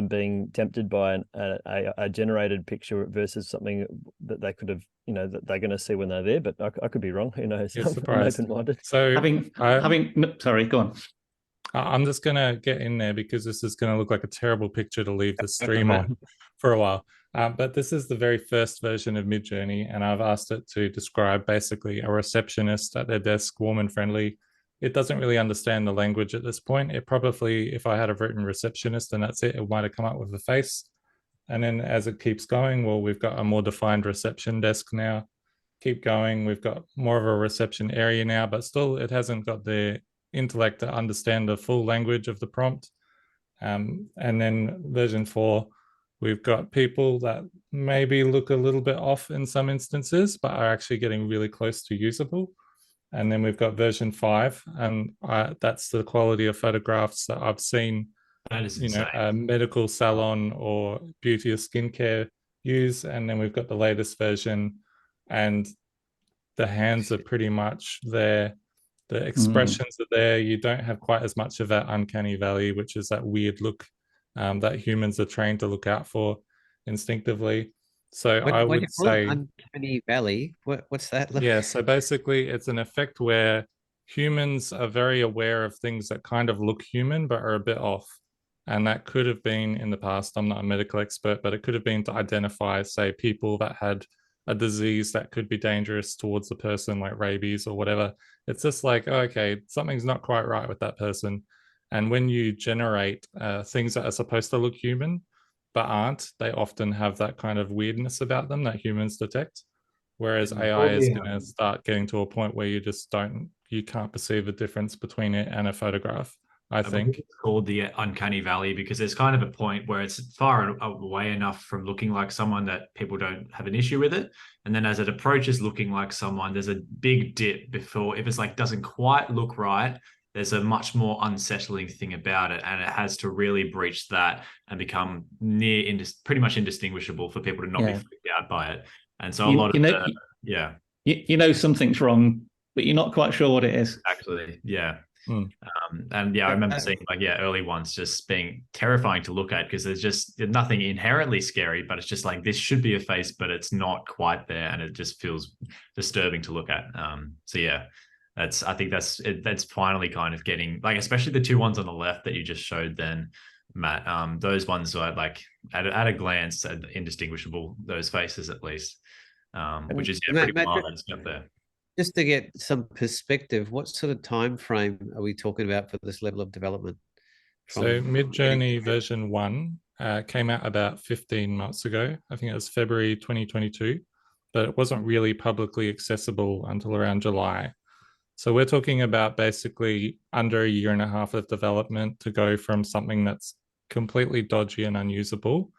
being tempted by a generated picture versus something that they could have, that they're going to see when they're there. But I could be wrong. Who knows? You're I'm surprised. open-minded. So sorry, go on. I'm just going to get in there because this is going to look like a terrible picture to leave the stream on for a while. But this is the very first version of Midjourney, and I've asked it to describe basically a receptionist at their desk, warm and friendly. It doesn't really understand the language at this point. It probably, if I had have written receptionist and that's it might have come up with a face. And then as it keeps going, well, we've got a more defined reception desk now. Keep going, we've got more of a reception area now, but still it hasn't got the intellect to understand the full language of the prompt. And then version 4, we've got people that maybe look a little bit off in some instances, but are actually getting really close to usable. And then we've got version 5, and that's the quality of photographs that I've seen, a medical salon or beauty or skincare use. And then we've got the latest version, and the hands are pretty much there. The expressions are there. You don't have quite as much of that uncanny valley, which is that weird look that humans are trained to look out for instinctively. So I would say uncanny valley. What's that? Yeah, so basically it's an effect where humans are very aware of things that kind of look human but are a bit off. And that could have been in the past, I'm not a medical expert, but it could have been to identify, say, people that had a disease that could be dangerous towards the person, like rabies or whatever. It's just like, oh, okay, something's not quite right with that person. And when you generate things that are supposed to look human but aren't, they often have that kind of weirdness about them that humans detect. Whereas AI is going to start getting to a point where you can't perceive a difference between it and a photograph. I think it's called the uncanny valley because there's kind of a point where it's far away enough from looking like someone that people don't have an issue with it. And then as it approaches looking like someone, there's a big dip before, if it's like doesn't quite look right, there's a much more unsettling thing about it. And it has to really breach that and become pretty much indistinguishable for people to not be freaked out by it. And so something's wrong, but you're not quite sure what it is. Actually, yeah. I remember seeing early ones just being terrifying to look at because there's nothing inherently scary, but it's just like this should be a face, but it's not quite there, and it just feels disturbing to look at. I think that's finally kind of getting like, especially the two ones on the left that you just showed then, Matt. Those ones are like at a glance indistinguishable, those faces at least, which is pretty wild and stuff there. Just to get some perspective, what sort of time frame are we talking about for this level of development? So Midjourney version 1 came out about 15 months ago. I think it was February 2022, but it wasn't really publicly accessible until around July. So we're talking about basically under a year and a half of development to go from something that's completely dodgy and unusable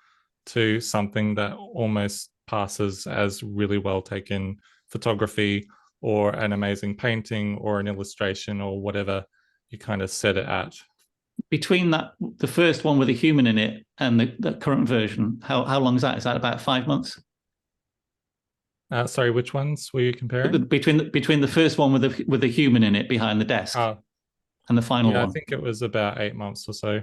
to something that almost passes as really well taken photography or an amazing painting or an illustration or whatever you kind of set it at. Between the first one with a human in it and the current version, how long is that? Is that about 5 months? Sorry, which ones were you comparing? Between the first one with a human in it behind the desk and the final one. I think it was about 8 months or so.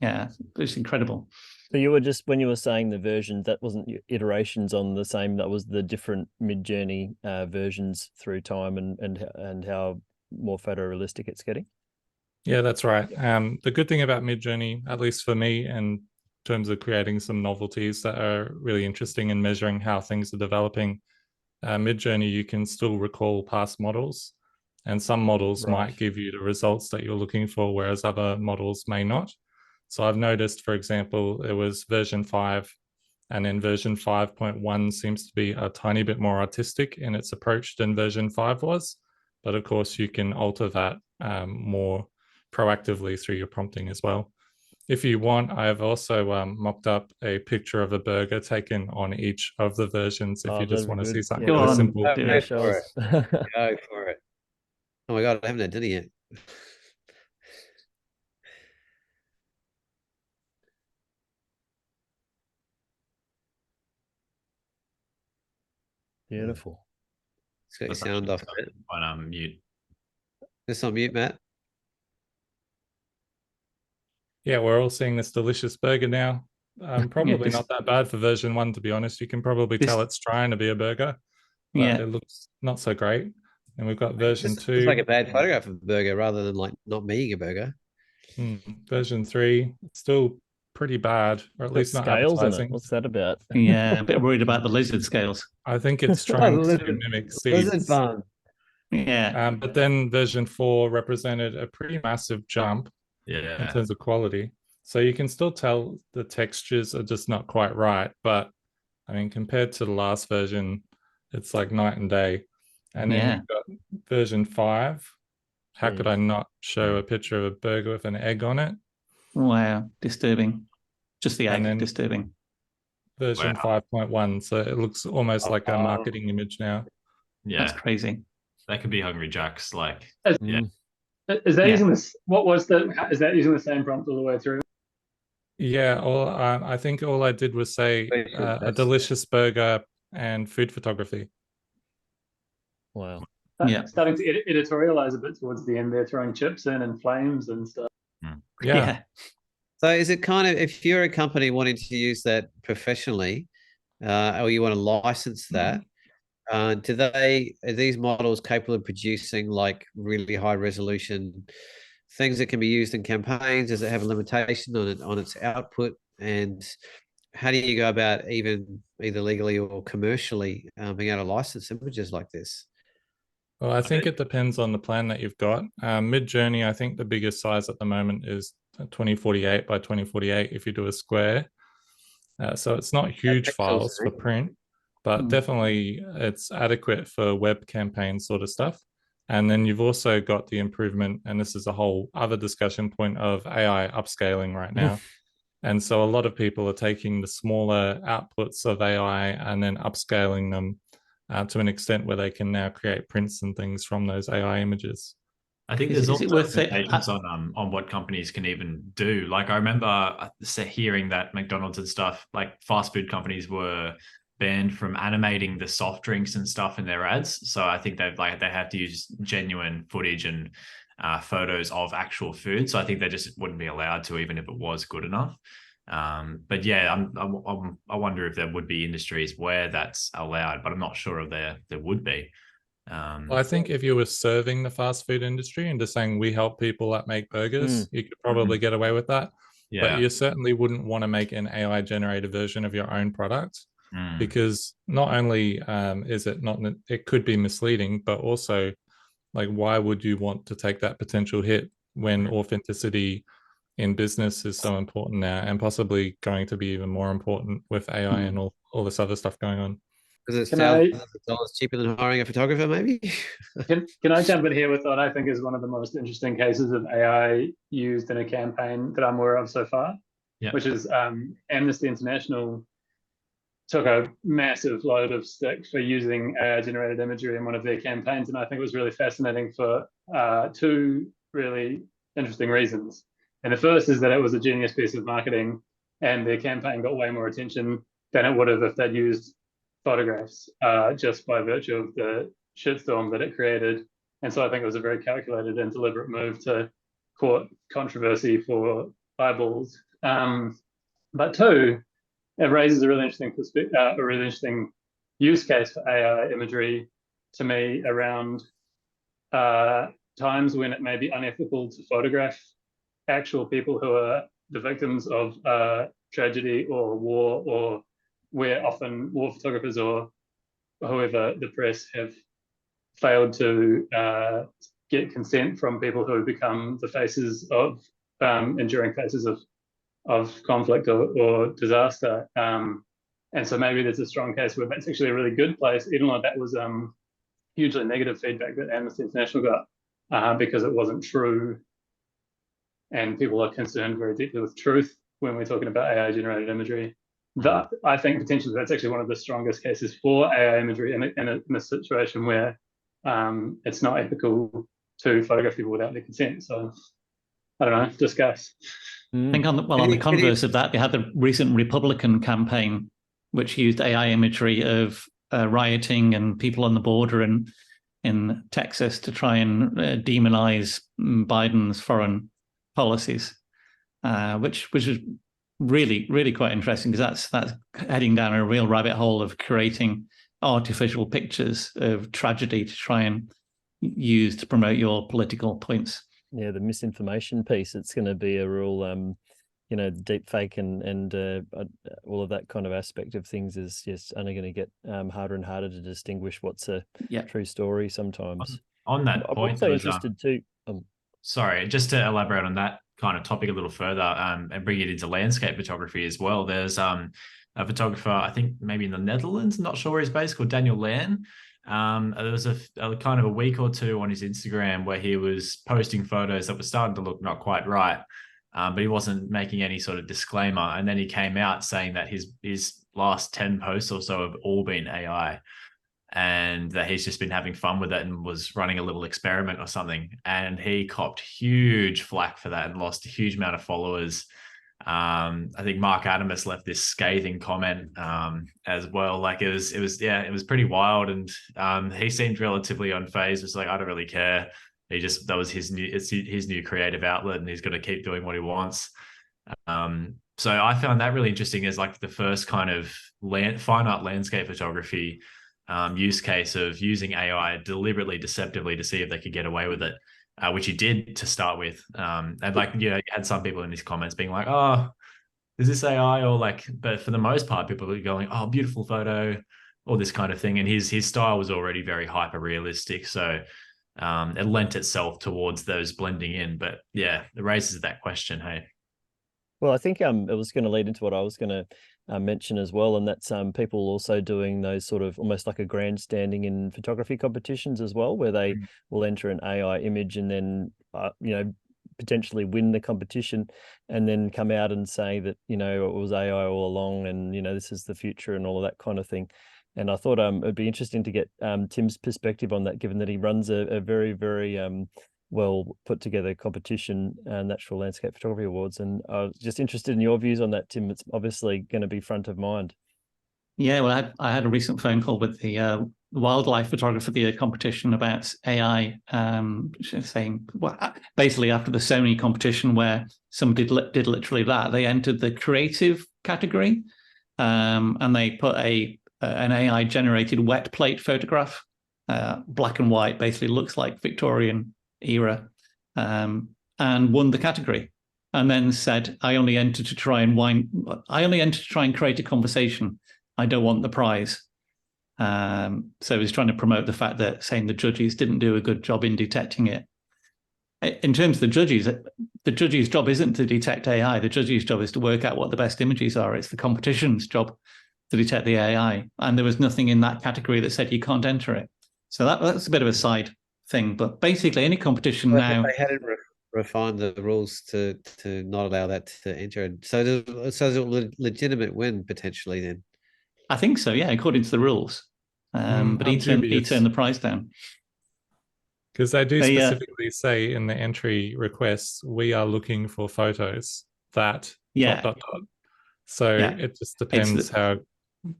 Yeah, it's incredible. So you were just, when you were saying the version, that wasn't iterations on the same, that was the different Midjourney versions through time and how more photorealistic it's getting? Yeah, that's right. The good thing about Midjourney, at least for me, in terms of creating some novelties that are really interesting and measuring how things are developing, Midjourney, you can still recall past models, and some models might give you the results that you're looking for, whereas other models may not. So I've noticed, for example, it was version 5, and then version 5.1 seems to be a tiny bit more artistic in its approach than version 5 was. But of course, you can alter that more proactively through your prompting as well. If you want, I've also mocked up a picture of a burger taken on each of the versions if you just want to see something really simple. Go for it. Go for it. Oh my God, I haven't had dinner yet. Beautiful. It's got your sound off. On mute. It's on mute, Matt. Yeah, we're all seeing this delicious burger now. Probably not that bad for version 1, to be honest. You can probably tell it's trying to be a burger, but it looks not so great. And we've got version 2. It's like a bad photograph of a burger rather than like not being a burger. Version 3, still pretty bad, or at least not scales appetizing. What's that about? Yeah, a bit worried about the lizard scales. I think it's trying to mimic seeds. Lizard farm. Yeah. But then version 4 represented a pretty massive jump in terms of quality. So you can still tell the textures are just not quite right. But I mean, compared to the last version, it's like night and day. And then you've got version 5. How could I not show a picture of a burger with an egg on it? Wow, disturbing. Just the egg, disturbing. Version 5.1. So it looks almost like a marketing image now. Yeah. That's crazy. That could be Hungry Jack's, like, Is that using this? Is that using the same prompt all the way through? Yeah, I think all I did was say a delicious burger and food photography. Wow. Starting to editorialize a bit towards the end there, throwing chips in and flames and stuff. Yeah. So is it kind of, if you're a company wanting to use that professionally, or you want to license that, are these models capable of producing like really high resolution things that can be used in campaigns? Does it have a limitation on its output? And how do you go about either legally or commercially being able to license images like this? Well, I think it depends on the plan that you've got. Midjourney, I think the biggest size at the moment is 2048 by 2048 if you do a square. So it's not huge files for print, but definitely it's adequate for web campaign sort of stuff. And then you've also got the improvement, and this is a whole other discussion point, of AI upscaling right now. And so a lot of people are taking the smaller outputs of AI and then upscaling them to an extent where they can now create prints and things from those AI images. I think there's also limitations on what companies can even do. Like I remember hearing that McDonald's and stuff, like fast food companies, were banned from animating the soft drinks and stuff in their ads. So I think they have to use genuine footage and photos of actual food. So I think they just wouldn't be allowed to, even if it was good enough. But yeah, I wonder if there would be industries where that's allowed, but I'm not sure if there would be. Well, I think if you were serving the fast food industry and just saying we help people that make burgers, you could probably get away with that. Yeah. But you certainly wouldn't want to make an AI generated version of your own product, because not only is it not, it could be misleading, but also like, why would you want to take that potential hit when authenticity in business is so important now, and possibly going to be even more important with AI and all this other stuff going on? Because it's thousands of dollars cheaper than hiring a photographer, maybe? Can I jump in here with what I think is one of the most interesting cases of AI used in a campaign that I'm aware of so far, which is Amnesty International took a massive load of stick for using AI-generated imagery in one of their campaigns, and I think it was really fascinating for two really interesting reasons. And the first is that it was a genius piece of marketing, and their campaign got way more attention than it would have if they'd used photographs, just by virtue of the shitstorm that it created. And so I think it was a very calculated and deliberate move to court controversy for eyeballs. But two, it raises a really interesting use case for AI imagery to me around times when it may be unethical to photograph actual people who are the victims of tragedy or war, or where often war photographers or however, the press have failed to get consent from people who have become the faces of enduring faces of conflict or disaster. And so maybe there's a strong case where that's actually a really good place, even though that was hugely negative feedback that Amnesty International got because it wasn't true. And people are concerned very deeply with truth when we're talking about AI-generated imagery. That, I think potentially that's actually one of the strongest cases for AI imagery in a situation where it's not ethical to photograph people without their consent. So I don't know, discuss. I think on the converse of that, they had the recent Republican campaign, which used AI imagery of rioting and people on the border in Texas to try and demonize Biden's foreign policies, which is really, really quite interesting, because that's heading down a real rabbit hole of creating artificial pictures of tragedy to try and use to promote your political points. Yeah, the misinformation piece, it's going to be a real deep fake and all of that kind of aspect of things is just only going to get harder and harder to distinguish what's a true story sometimes. On that I'm point, also interested too. Sorry, just to elaborate on that kind of topic a little further, and bring it into landscape photography as well. There's a photographer, I think maybe in the Netherlands, not sure where he's based, called Daniel Lan. There was a kind of a week or two on his Instagram where he was posting photos that were starting to look not quite right, but he wasn't making any sort of disclaimer. And then he came out saying that his last 10 posts or so have all been AI, and that he's just been having fun with it and was running a little experiment or something. And he copped huge flack for that and lost a huge amount of followers. I think Mark Adamus left this scathing comment as well. Like it was pretty wild. And he seemed relatively unfazed. It's like, I don't really care. That was his new creative outlet, and he's going to keep doing what he wants. So I found that really interesting as like the first kind of fine art landscape photography use case of using AI deliberately, deceptively to see if they could get away with it, which he did to start with. And like, you had some people in these comments being like, oh, is this AI? Or like, but for the most part, people are going, oh, beautiful photo, all this kind of thing. And his style was already very hyper realistic. So it lent itself towards those blending in. But yeah, it raises that question, hey. Well, I think it was going to lead into what I was going to mention as well, and that's people also doing those sort of almost like a grandstanding in photography competitions as well, where they will enter an AI image and then potentially win the competition, and then come out and say that it was AI all along, and this is the future and all of that kind of thing. And I thought it'd be interesting to get Tim's perspective on that, given that he runs a very, very well put together competition, Natural Landscape Photography Awards. And I was just interested in your views on that, Tim. It's obviously going to be front of mind. Yeah, well, I had a recent phone call with the Wildlife Photographer of the Year competition about AI, saying, well, basically after the Sony competition where somebody did literally that, they entered the creative category, and they put an AI generated wet plate photograph, black and white, basically looks like Victorian era, and won the category, and then said, I only entered to try and create a conversation. I don't want the prize. So he's trying to promote the fact that saying the judges didn't do a good job in detecting it. In terms of the judge's job isn't to detect AI. The judge's job is to work out what the best images are. It's the competition's job to detect the AI. And there was nothing in that category that said you can't enter it. So that's a bit of a side thing. But basically, any competition now... They hadn't refined the rules to not allow that to enter. So there's a legitimate win potentially then. I think so, yeah, according to the rules. But he turned the price down. Because they do specifically say in the entry requests, we are looking for photos that ... So it just depends how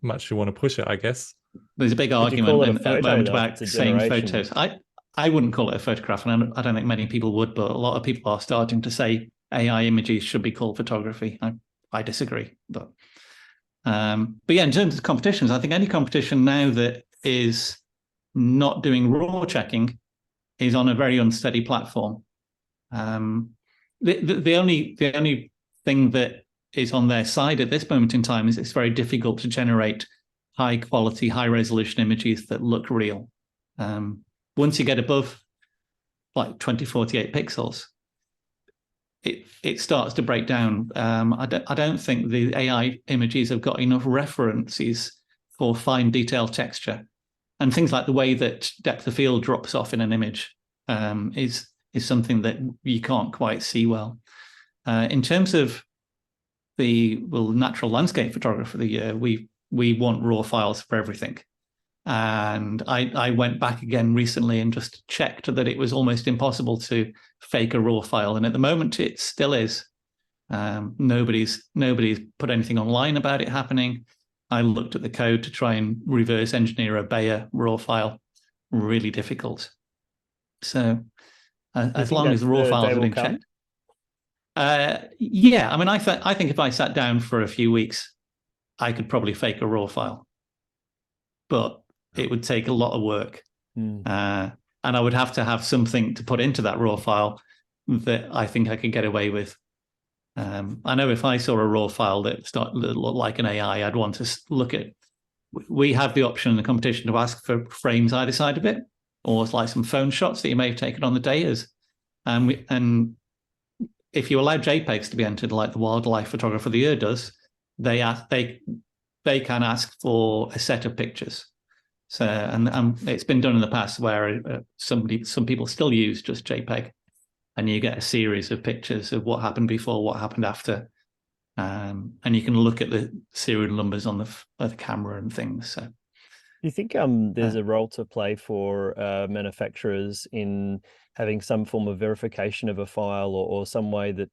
much you want to push it, I guess. There's a big argument at the moment about saying photos. I wouldn't call it a photograph, and I don't think many people would, but a lot of people are starting to say AI images should be called photography. I disagree, but yeah, in terms of competitions, I think any competition now that is not doing raw checking is on a very unsteady platform. The only thing that is on their side at this moment in time is it's very difficult to generate high quality, high resolution images that look real. Once you get above like 2048 pixels, it starts to break down. I don't think the AI images have got enough references for fine detailed texture, and things like the way that depth of field drops off in an image is something that you can't quite see well. In terms of the natural landscape photography of the year, we want raw files for everything. And I went back again recently and just checked that it was almost impossible to fake a raw file. And at the moment, it still is. Nobody's put anything online about it happening. I looked at the code to try and reverse engineer a Bayer raw file. Really difficult. So as long as raw files have been checked. Yeah, I mean, I think if I sat down for a few weeks, I could probably fake a raw file. But it would take a lot of work. And I would have to have something to put into that raw file that I think I could get away with. I know if I saw a raw file that looked like an AI, I'd want to look at. We have the option in the competition to ask for frames either side of it, or like some phone shots that you may have taken on the day. And if you allow JPEGs to be entered, like the Wildlife Photographer of the Year does, they can ask for a set of pictures. So, and it's been done in the past where some people still use just JPEG, and you get a series of pictures of what happened before, what happened after, and you can look at the serial numbers on the camera and things. So, do you think there's a role to play for manufacturers in having some form of verification of a file, or some way that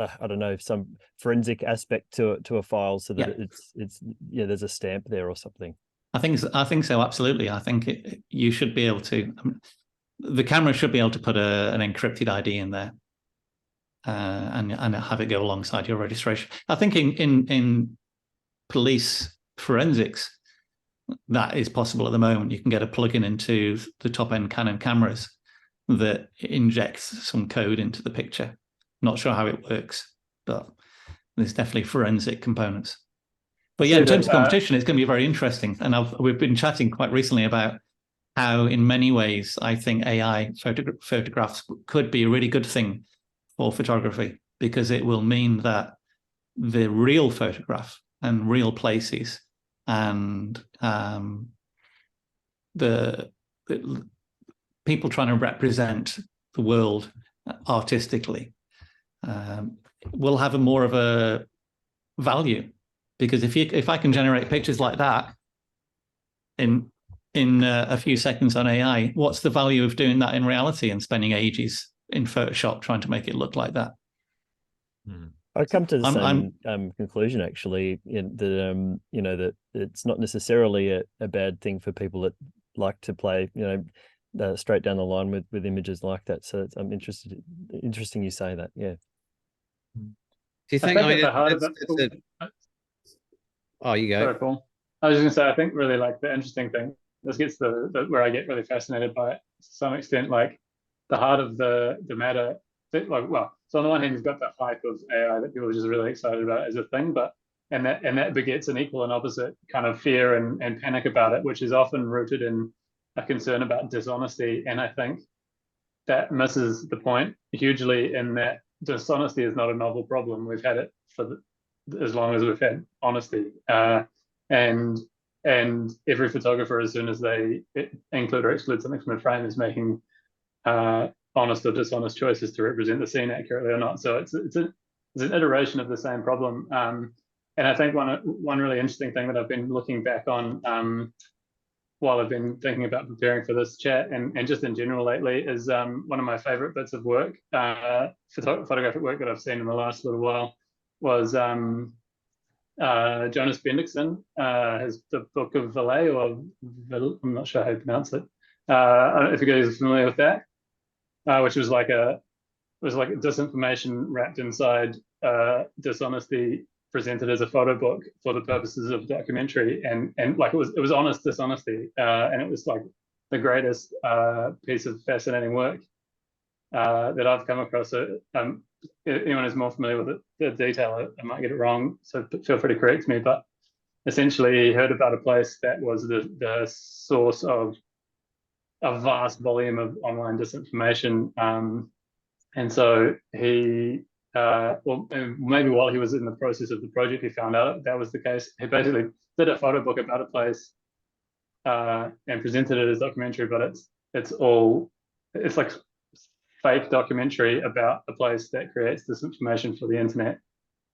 I don't know, some forensic aspect to a file, so that it's there's a stamp there or something? I think so, absolutely. I think you should be able to. The camera should be able to put an encrypted ID in there, and have it go alongside your registration. I think in police forensics, that is possible at the moment. You can get a plugin into the top end Canon cameras that injects some code into the picture. Not sure how it works, but there's definitely forensic components. But yeah, in terms of competition, it's going to be very interesting. And we've been chatting quite recently about how, in many ways, I think AI photographs could be a really good thing for photography, because it will mean that the real photograph and real places and the people trying to represent the world artistically will have more of a value, because if I can generate pictures like that in a few seconds on AI, what's the value of doing that in reality and spending ages in Photoshop trying to make it look like that? I come to the same conclusion, actually, that it's not necessarily a bad thing for people that like to play, straight down the line with images like that. So I'm interesting you say that. Yeah. Do you think? Oh, you go. Sorry, Paul. I was just going to say, I think really like the interesting thing. This gets where I get really fascinated by it to some extent, like the heart of the matter. So on the one hand, you've got the hype of AI that people are just really excited about as a thing, and that begets an equal and opposite kind of fear and panic about it, which is often rooted in a concern about dishonesty. And I think that misses the point hugely, in that dishonesty is not a novel problem. We've had it for as long as we've had honesty, and every photographer, as soon as they include or exclude something from a frame, is making honest or dishonest choices to represent the scene accurately or not. So it's an iteration of the same problem. And I think one really interesting thing that I've been looking back on while I've been thinking about preparing for this chat, and just in general lately, is one of my favorite bits of work, photographic work that I've seen in the last little while, was Jonas Bendixson, the Book of Valet, or I'm not sure how you pronounce it. I don't know if you guys are familiar with that, which was like disinformation wrapped inside dishonesty, presented as a photo book for the purposes of documentary, and like it was honest dishonesty, and it was like the greatest piece of fascinating work. that I've come across. So, anyone who's more familiar with the detail, I might get it wrong, so feel free to correct me. But essentially, he heard about a place that was the source of a vast volume of online disinformation, and so he, well, maybe while he was in the process of the project, he found out that was the case. He basically did a photo book about a place and presented it as documentary, but it's like fake documentary about a place that creates disinformation for the internet.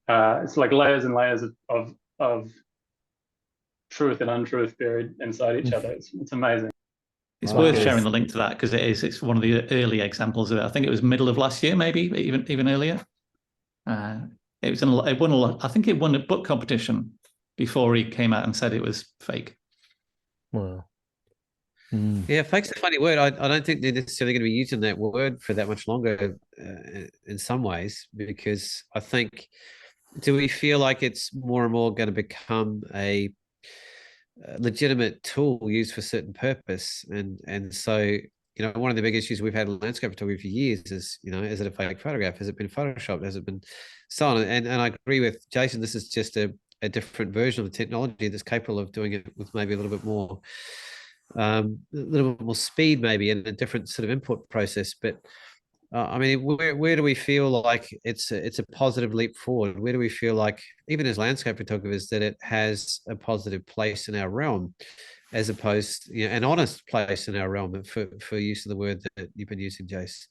It's like layers and layers of truth and untruth buried inside each other. It's amazing. It's worth sharing the link to that because it's one of the early examples of it. I think it was middle of last year, maybe even earlier. It won a lot. I think it won a book competition before he came out and said it was fake. Wow. Yeah, fake's a funny word. I don't think they're necessarily going to be using that word for that much longer in some ways, because I think, do we feel like it's more and more going to become a legitimate tool used for a certain purpose? And so, one of the big issues we've had in landscape photography for years is, is it a fake photograph? Has it been photoshopped? Has it been so on? And I agree with Jason, this is just a different version of the technology that's capable of doing it with maybe a little bit more speed, maybe, and a different sort of input process. But I mean, where do we feel like it's a positive leap forward? Where do we feel like, even as landscape photographers, that it has a positive place in our realm, as opposed, an honest place in our realm, for use of the word that you've been using, Jase?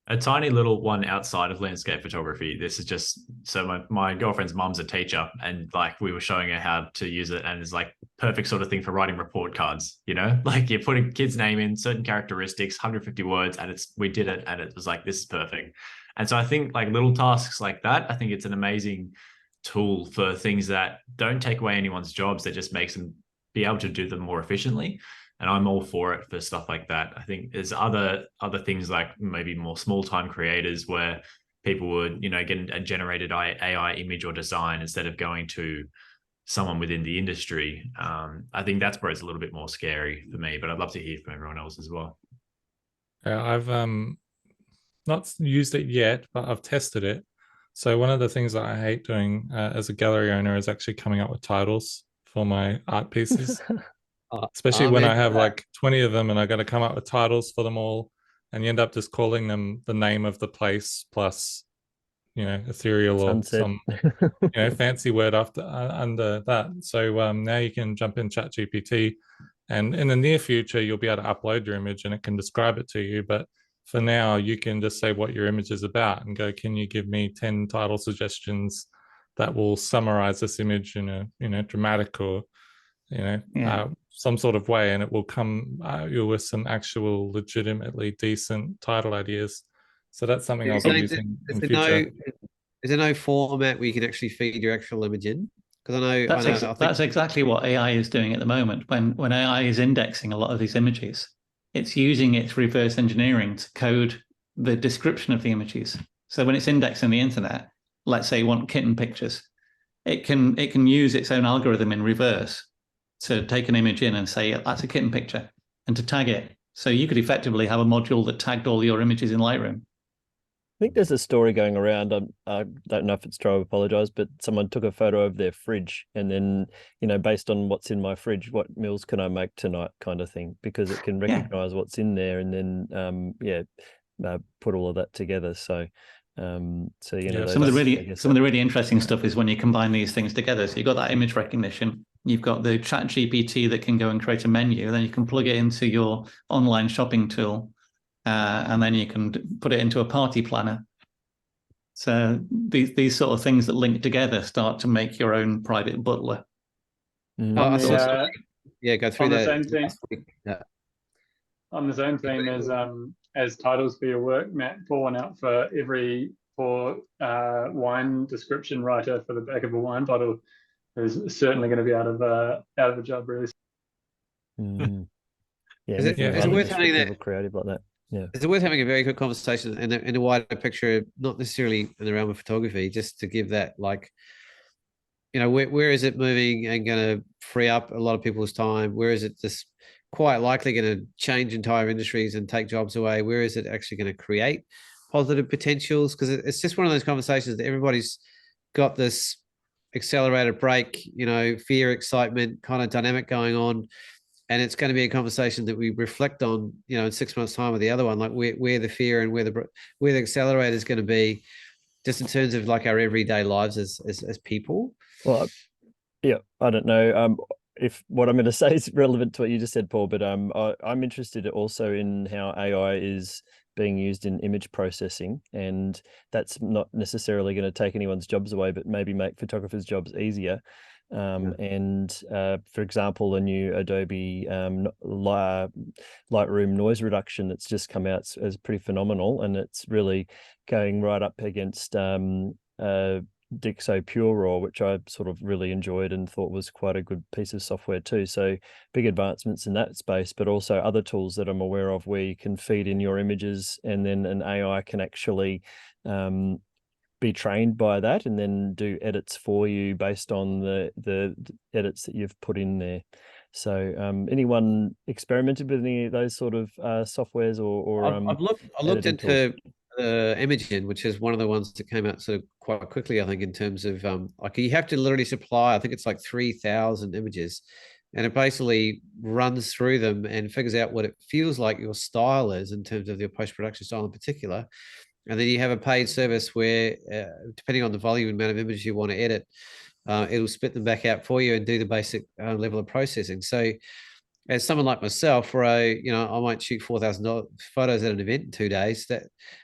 A tiny little one outside of landscape photography. This is just, so my girlfriend's mom's a teacher, and like we were showing her how to use it, and it's like perfect sort of thing for writing report cards, like you're putting kid's name in, certain characteristics, 150 words, and we did it, and it was like, this is perfect. And so I think like little tasks like that, I think it's an amazing tool for things that don't take away anyone's jobs, that just makes them be able to do them more efficiently. And I'm all for it for stuff like that. I think there's other things like maybe more small-time creators where people would, get a generated AI image or design instead of going to someone within the industry. I think that's where it's a little bit more scary for me, but I'd love to hear from everyone else as well. Yeah, I've not used it yet, but I've tested it. So one of the things that I hate doing as a gallery owner is actually coming up with titles for my art pieces. Especially when I have like 20 of them and I got to come up with titles for them all, and you end up just calling them the name of the place plus, ethereal Sunset. or some, fancy word under that. So now you can jump in ChatGPT, and in the near future, you'll be able to upload your image and it can describe it to you. But for now, you can just say what your image is about and go, can you give me 10 title suggestions that will summarize this image in a, dramatic or, some sort of way, and it will come you with some actual legitimately decent title ideas. So that's something I'll be using in future. Is there no format where you can actually feed your actual image in? Because I think that's exactly what AI is doing at the moment. When AI is indexing a lot of these images, it's using its reverse engineering to code the description of the images. So when it's indexing the internet, let's say you want kitten pictures, it can use its own algorithm in reverse to take an image in and say, that's a kitten picture, and to tag it. So you could effectively have a module that tagged all your images in Lightroom. I think there's a story going around. I don't know if it's true, I apologize, but someone took a photo of their fridge and then, based on what's in my fridge, what meals can I make tonight, kind of thing, because it can recognize what's in there and then, put all of that together. So, some of the really interesting stuff is when you combine these things together. So you've got that image recognition, you've got the chat GPT that can go and create a menu, then you can plug it into your online shopping tool, and then you can put it into a party planner. So these sort of things that link together start to make your own private butler. Go through that. On the same theme as titles for your work, Matt, pour one out for every poor wine description writer for the back of a wine bottle, who's certainly going to be out of a job really. Is it worth having that creative like that? Yeah. Is it worth having a very good conversation in a wider picture, not necessarily in the realm of photography, just to give that, like, where is it moving and going to free up a lot of people's time? Where is it just quite likely going to change entire industries and take jobs away? Where is it actually going to create positive potentials? Because it's just one of those conversations that everybody's got this accelerated brake, fear, excitement kind of dynamic going on. And it's going to be a conversation that we reflect on, in 6 months' time with the other one, like where the fear and where the accelerator is going to be, just in terms of like our everyday lives as people. Well, yeah, I don't know if what I'm going to say is relevant to what you just said, Paul, but I'm interested also in how AI is being used in image processing, and that's not necessarily going to take anyone's jobs away, but maybe make photographers' jobs easier. And for example, the new Adobe Lightroom noise reduction that's just come out is pretty phenomenal, and it's really going right up against Dixo Pure Raw, which I sort of really enjoyed and thought was quite a good piece of software too. So big advancements in that space, but also other tools that I'm aware of where you can feed in your images and then an AI can actually be trained by that and then do edits for you based on the edits that you've put in there. So anyone experimented with any of those sort of softwares or I looked into Imagen, which is one of the ones that came out sort of quite quickly, I think, in terms of like you have to literally supply, I think it's like 3,000 images, and it basically runs through them and figures out what it feels like your style is in terms of your post-production style in particular. And then you have a paid service where, depending on the volume and amount of images you want to edit, it'll spit them back out for you and do the basic level of processing. So as someone like myself, where I might shoot 4,000 photos at an event in 2 days,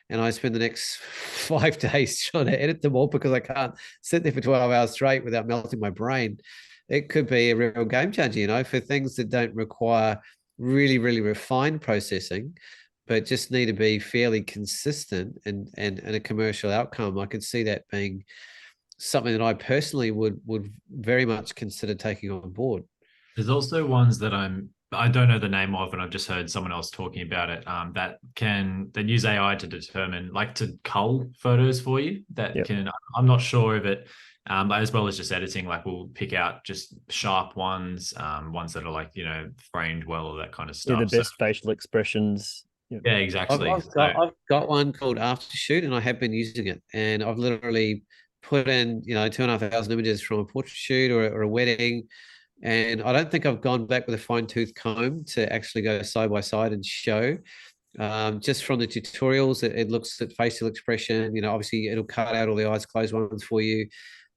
and I spend the next 5 days trying to edit them all because I can't sit there for 12 hours straight without melting my brain. It could be a real game changer, for things that don't require really, really refined processing, but just need to be fairly consistent and a commercial outcome. I could see that being something that I personally would very much consider taking on board. There's also ones that I don't know the name of, and I've just heard someone else talking about it. That use AI to determine, like, to cull photos for you. I'm not sure of it, as well as just editing. Like, we'll pick out just sharp ones, ones that are like framed well, all that kind of stuff. Yeah, the best facial expressions. Yeah, exactly. I've got one called Aftershoot, and I have been using it, and I've literally put in 2,500 images from a portrait shoot or a wedding. And I don't think I've gone back with a fine-tooth comb to actually go side by side and show. Just from the tutorials, it looks at facial expression. Obviously, it'll cut out all the eyes closed ones for you.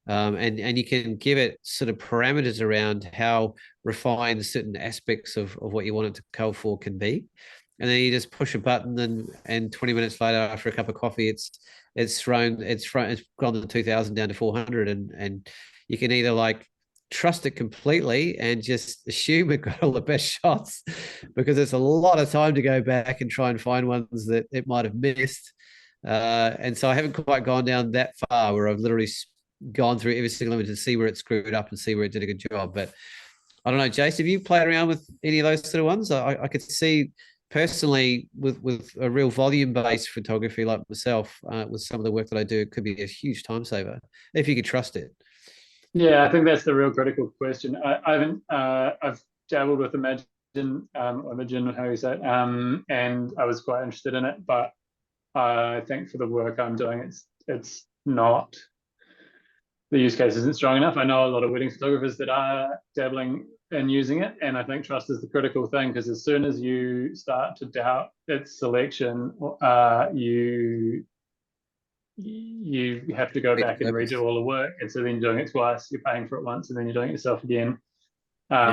And you can give it sort of parameters around how refined certain aspects of what you want it to cull for can be. And then you just push a button, and 20 minutes later, after a cup of coffee, it's gone to 2,000 down to 400, and you can either like trust it completely and just assume it got all the best shots, because it's a lot of time to go back and try and find ones that it might have missed. And so I haven't quite gone down that far where I've literally gone through every single image to see where it screwed up and see where it did a good job. But I don't know, Jase, have you played around with any of those sort of ones? I could see personally with a real volume-based photography like myself, with some of the work that I do, it could be a huge time saver if you could trust it. Yeah, I think that's the real critical question. I've dabbled with Imagen, how you say it, and I was quite interested in it, but I think for the work I'm doing, it's not, the use case isn't strong enough. I know a lot of wedding photographers that are dabbling in using it, and I think trust is the critical thing, because as soon as you start to doubt its selection, you have to go back and redo all the work, and so then you're doing it twice. You're paying for it once, and then you're doing it yourself again,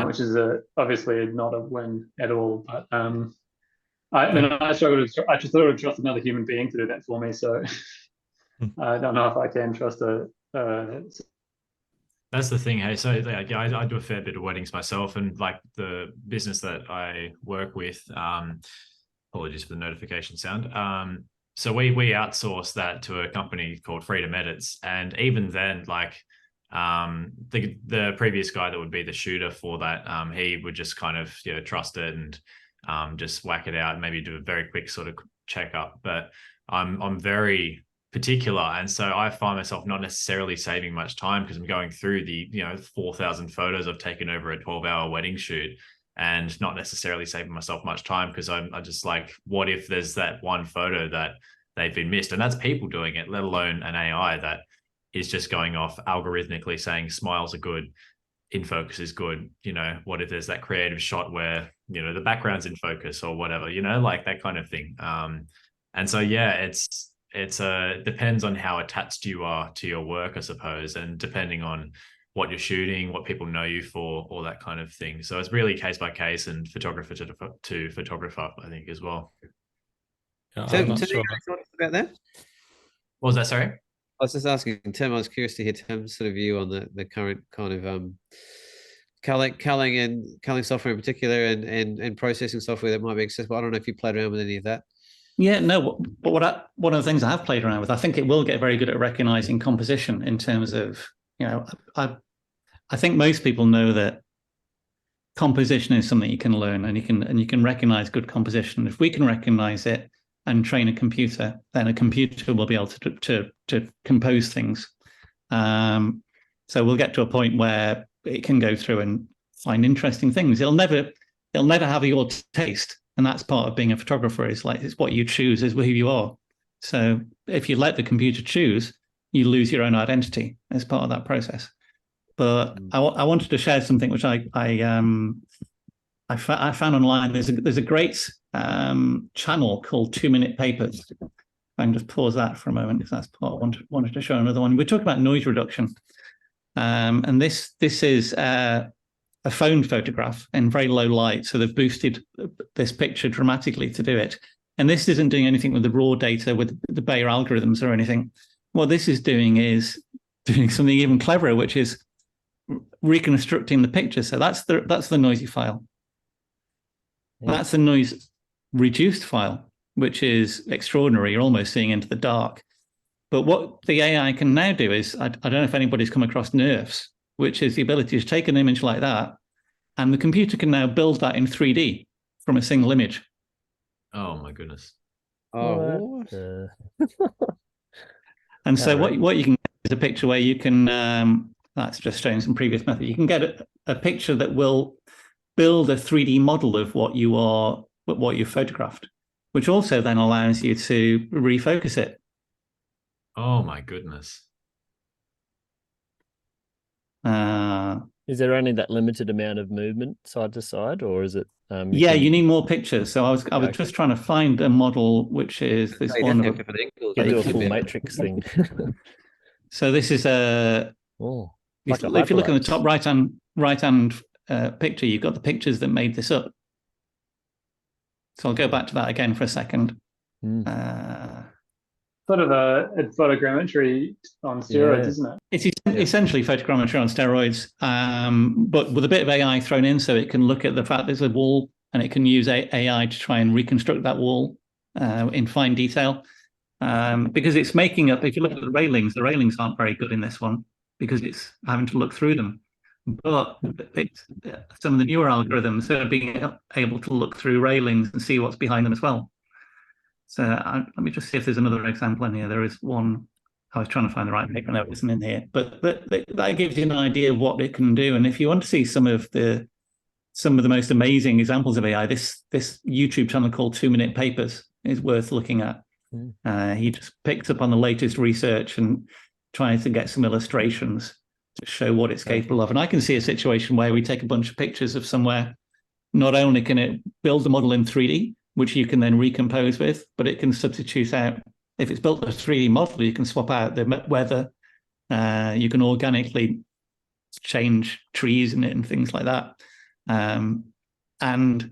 which is obviously not a win at all. But I struggle to. I just thought I'd trust another human being to do that for me. So I don't know if I can trust a. That's the thing, hey. So I do a fair bit of weddings myself, and like the business that I work with. Apologies for the notification sound. So we outsource that to a company called Freedom Edits, and even then, like the previous guy that would be the shooter for that, he would just kind of trust it and just whack it out, and maybe do a very quick sort of checkup. But I'm very particular, and so I find myself not necessarily saving much time, because I'm going through the 4,000 photos I've taken over a 12-hour wedding shoot. and not necessarily saving myself much time, because I just like, what if there's that one photo that they've been missed? And that's people doing it, let alone an AI that is just going off algorithmically saying smiles are good, in focus is good. You know, what if there's that creative shot where, you know, the background's in focus or whatever, you know, like that kind of thing. And so, yeah, it's depends on how attached you are to your work, I suppose, and depending on what you're shooting, what people know you for, all that kind of thing. So it's really case by case and photographer to photographer, I think, as well. Yeah, So, I'm not Tim, sure. any thoughts about that? What was that, sorry? I was just asking Tim. I was curious to hear Tim's sort of view on the current kind of culling software in particular, and processing software that might be accessible. I don't know if you played around with any of that. Yeah, no, but one of the things I have played around with, I think it will get very good at recognizing composition in terms of, you know, I think most people know that composition is something you can learn, and you can recognize good composition. If we can recognize it and train a computer, then a computer will be able to compose things. So we'll get to a point where it can go through and find interesting things. It'll never have your taste. And that's part of being a photographer, is like, it's what you choose is who you are. So if you let the computer choose, you lose your own identity as part of that process. But I wanted to share something which I found online. There's a great channel called 2 Minute Papers. I can just pause that for a moment, because that's part I wanted to show another one. We're talking about noise reduction. And this is a phone photograph in very low light. So they've boosted this picture dramatically to do it. And this isn't doing anything with the raw data, with the Bayer algorithms or anything. What this is doing something even cleverer, which is reconstructing the picture. So that's the noisy file. Yeah. That's the noise reduced file, which is extraordinary. You're almost seeing into the dark. But what the AI can now do is, I don't know if anybody's come across NERFs, which is the ability to take an image like that, and the computer can now build that in 3D from a single image. Oh my goodness. Oh. And so what you can get is a picture where you can, that's just showing some previous method. You can get a picture that will build a 3D model of what you photographed, which also then allows you to refocus it. Oh my goodness. Is there only that limited amount of movement side to side, or is it? You need more pictures. So I was just trying to find a model which is this one. You do a full matrix thing. So this is if you look at the top right hand picture, you've got the pictures that made this up. So I'll go back to that again for a second. Sort of a photogrammetry on steroids, isn't it? It's essentially photogrammetry on steroids, but with a bit of AI thrown in, so it can look at the fact there's a wall, and it can use AI to try and reconstruct that wall in fine detail. Because it's making up, if you look at the railings aren't very good in this one, because it's having to look through them. But some of the newer algorithms are being able to look through railings and see what's behind them as well. So let me just see if there's another example in here. There is one. I was trying to find the right paper. No, it isn't in here. But that gives you an idea of what it can do. And if you want to see some of the most amazing examples of AI, this YouTube channel called 2 Minute Papers is worth looking at. He just picks up on the latest research and tries to get some illustrations to show what it's capable of. And I can see a situation where we take a bunch of pictures of somewhere. Not only can it build the model in 3D, which you can then recompose with, but it can substitute out. If it's built a 3D model, you can swap out the weather. You can organically change trees in it and things like that. And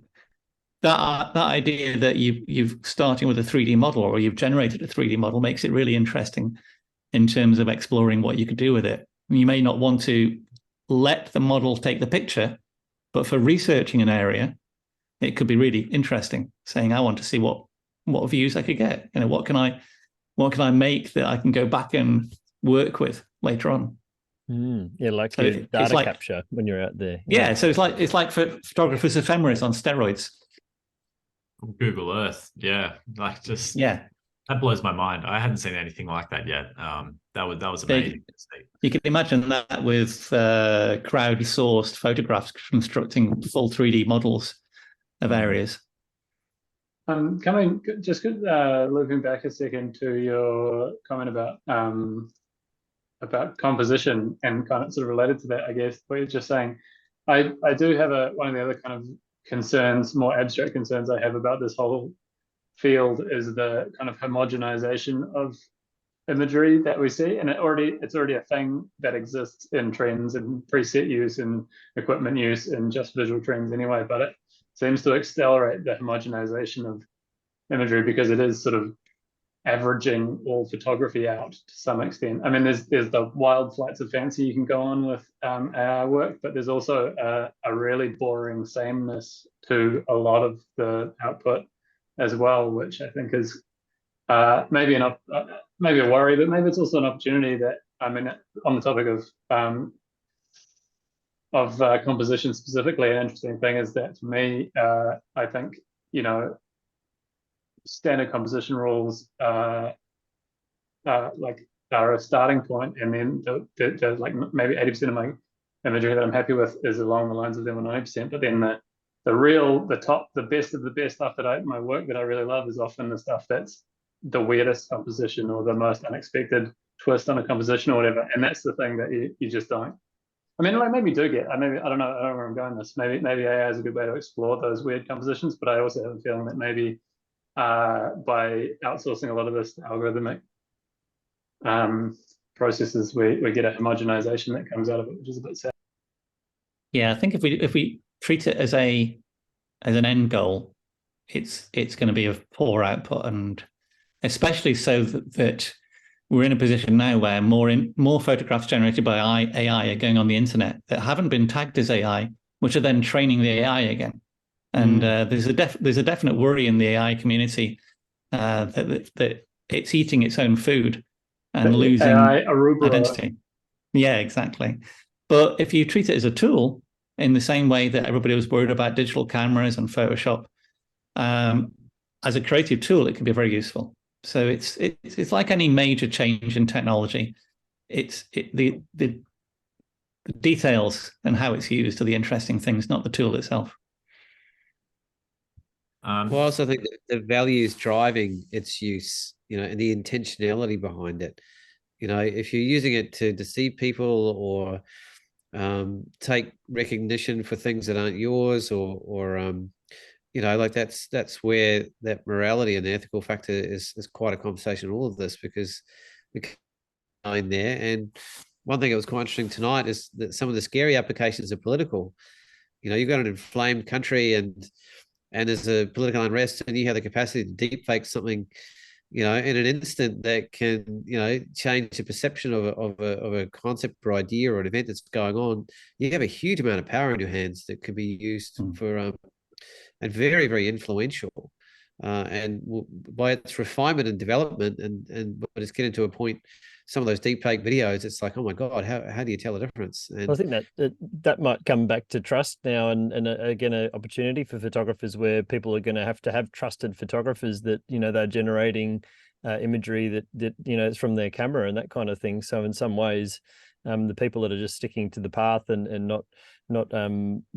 that idea that you've starting with a 3D model, or you've generated a 3D model, makes it really interesting in terms of exploring what you could do with it. You may not want to let the model take the picture, but for researching an area, it could be really interesting, saying, I want to see what views I could get. You know, what can I make that I can go back and work with later on? Yeah, like so data capture when you're out there. Yeah, so it's like for photographers ephemeris on steroids. Google Earth, that blows my mind. I hadn't seen anything like that yet. That was amazing to see. You can imagine that with crowdsourced photographs constructing full 3D models of areas. Looping back a second to your comment about composition and kind of sort of related to that, I guess, what you're just saying. I do have one of the other kind of concerns, more abstract concerns I have about this whole field is the kind of homogenization of imagery that we see, and it's already a thing that exists in trends and preset use and equipment use and just visual trends anyway, but it seems to accelerate the homogenization of imagery because it is sort of averaging all photography out to some extent. I mean, there's the wild flights of fancy you can go on with AI work, but there's also a really boring sameness to a lot of the output as well, which I think is maybe a worry, but maybe it's also an opportunity. That, I mean, on the topic of composition specifically, an interesting thing is that to me, I think, you know, standard composition rules are a starting point, and then the like maybe 80% of my imagery that I'm happy with is along the lines of them, or 90%. But then the best of the best stuff my work that I really love is often the stuff that's the weirdest composition or the most unexpected twist on a composition or whatever. And that's the thing that you just don't. I mean, like maybe do get. I don't know where I'm going with this. Maybe AI is a good way to explore those weird compositions, but I also have a feeling that maybe by outsourcing a lot of this to algorithmic processes, we get a homogenization that comes out of it, which is a bit sad. Yeah, I think if we treat it as an end goal, it's going to be of poor output, and especially so that we're in a position now where more photographs generated by AI are going on the internet that haven't been tagged as AI, which are then training the AI again. And there's a definite worry in the AI community that it's eating its own food and losing identity. Yeah, exactly. But if you treat it as a tool, in the same way that everybody was worried about digital cameras and Photoshop, as a creative tool, it can be very useful. So it's like any major change in technology. The details and how it's used are the interesting things, not the tool itself. Well, I also think that the values driving its use, you know, and the intentionality behind it. You know, if you're using it to deceive people or take recognition for things that aren't yours, or you know, like that's where that morality and the ethical factor is quite a conversation in all of this, because we're going there. And one thing that was quite interesting tonight is that some of the scary applications are political. You know, you've got an inflamed country and there's a political unrest, and you have the capacity to deep fake something, you know, in an instant that can, you know, change the perception of a concept or idea or an event that's going on. You have a huge amount of power in your hands that can be used for and very, very influential. And by its refinement and development, and but it's getting to a point, some of those deep fake videos, it's like, oh my God, how do you tell the difference? And I think that might come back to trust now, and again, an opportunity for photographers where people are going to have trusted photographers that, you know, they're generating imagery that you know, it's from their camera and that kind of thing. So in some ways, the people that are just sticking to the path and not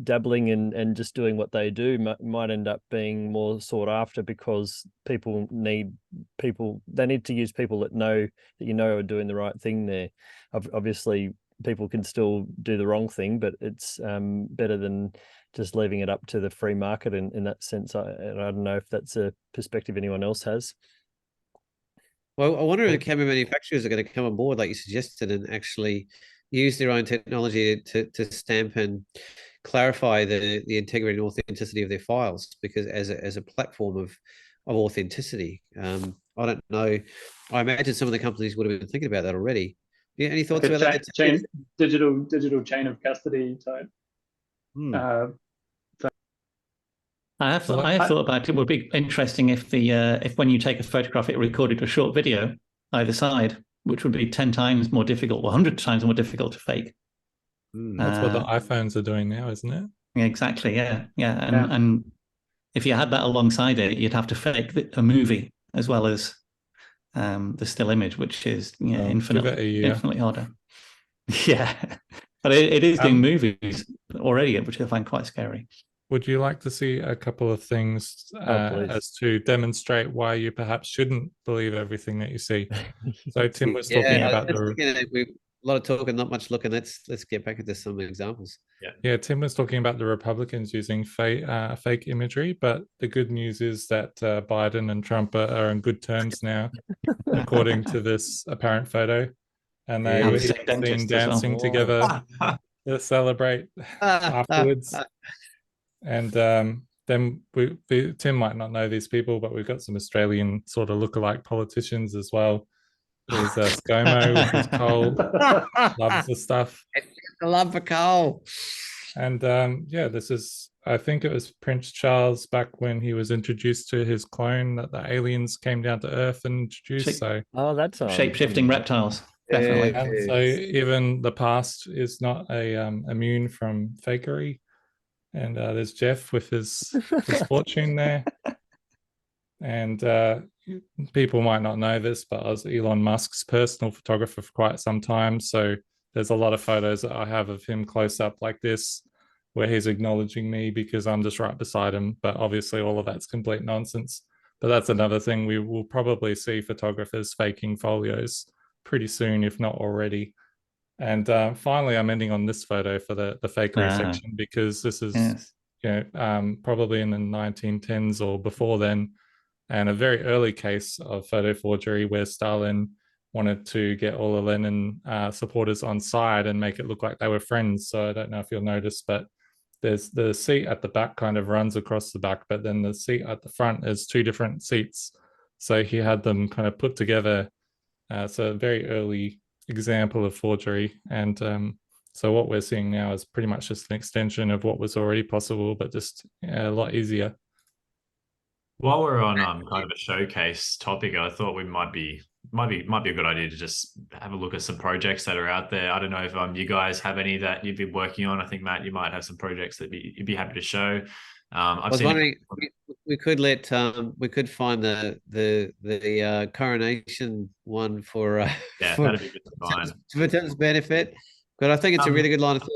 dabbling and just doing what they do might end up being more sought after, because they need to use people that know that, you know, are doing the right thing there. Obviously, people can still do the wrong thing, but it's better than just leaving it up to the free market in that sense. I don't know if that's a perspective anyone else has. Well, I wonder if the camera manufacturers are going to come on board, like you suggested, and actually use their own technology to stamp and clarify the integrity and authenticity of their files, because as a platform of authenticity. I don't know. I imagine some of the companies would have been thinking about that already. Yeah, any thoughts about that? Digital chain of custody type. I have thought about it. Would be interesting if if when you take a photograph, it recorded a short video either side, which would be 10 times more difficult, or 100 times more difficult to fake. That's what the iPhones are doing now, isn't it? Exactly. Yeah. And if you had that alongside it, you'd have to fake a movie as well as the still image, which is infinitely harder. Yeah, but it is doing movies already, which I find quite scary. Would you like to see a couple of things please. as to demonstrate why you perhaps shouldn't believe everything that you see? So Tim was talking Yeah, about a lot of talking, not much looking. Let's get back into some examples. Yeah, Tim was talking about the Republicans using fake imagery, but the good news is that Biden and Trump are on good terms now, according to this apparent photo. And they were even seen dancing together to celebrate afterwards. And then Tim might not know these people, but we've got some Australian sort of lookalike politicians as well. There's ScoMo with his coal, loves the stuff. I love the coal. And this is, I think it was Prince Charles back when he was introduced to his clone that the aliens came down to Earth and introduced. That's shape-shifting reptiles. Definitely. And so even the past is not immune from fakery. And there's Jeff with his fortune there. And people might not know this, but I was Elon Musk's personal photographer for quite some time. So there's a lot of photos that I have of him close up like this, where he's acknowledging me because I'm just right beside him. But obviously all of that's complete nonsense. But that's another thing. We will probably see photographers faking folios pretty soon, if not already. And finally, I'm ending on this photo for the fakery section, because this is probably in the 1910s or before then, and a very early case of photo forgery where Stalin wanted to get all the Lenin supporters on side and make it look like they were friends. So I don't know if you'll notice, but there's the seat at the back kind of runs across the back, but then the seat at the front is two different seats. So he had them kind of put together. So a very early example of forgery. And so what we're seeing now is pretty much just an extension of what was already possible, but just a lot easier. While we're on kind of a showcase topic, I thought we might be a good idea to just have a look at some projects that are out there. I don't know if you guys have any that you've been working on. I think Matt, you might have some projects that you'd be happy to show. I was wondering, we could find the coronation one for that'd be fine for Tim's benefit, but I think it's a really good line of thought.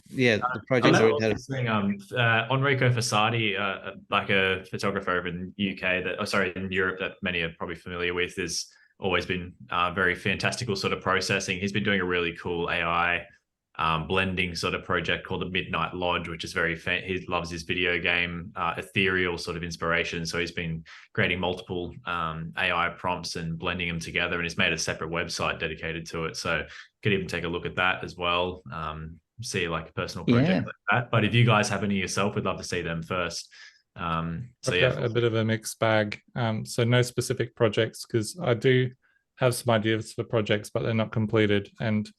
The projects are Enrico Fossati, like a photographer over in in Europe that many are probably familiar with, has always been very fantastical sort of processing. He's been doing a really cool AI blending sort of project called the Midnight Lodge, which is he loves his video game ethereal sort of inspiration. So he's been creating multiple AI prompts and blending them together, and he's made a separate website dedicated to it. So you could even take a look at that as well. See like a personal project like that. But if you guys have any yourself, we'd love to see them first. I've got a bit of a mixed bag. So no specific projects, because I do have some ideas for projects, but they're not completed. And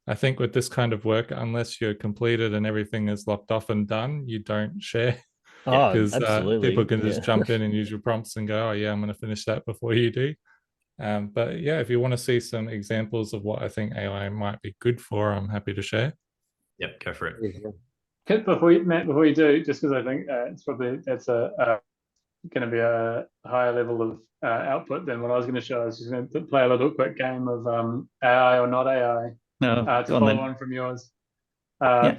I think with this kind of work, unless you're completed and everything is locked off and done, you don't share. Because people can just jump in and use your prompts and go, oh yeah, I'm going to finish that before you do. But yeah, if you want to see some examples of what I think AI might be good for, I'm happy to share. Yep, go for it. Before you do, just because I think it's probably going to be a higher level of output than what I was going to show. I was just going to play a little quick game of AI or not AI to follow on from yours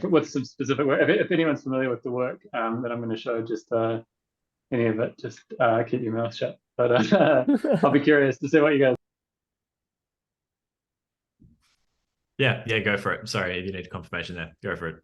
with some specific work. If anyone's familiar with the work that I'm going to show, just any of it, just keep your mouth shut. But I'll be curious to see what you guys. Yeah, go for it. Sorry if you need confirmation there. Go for it.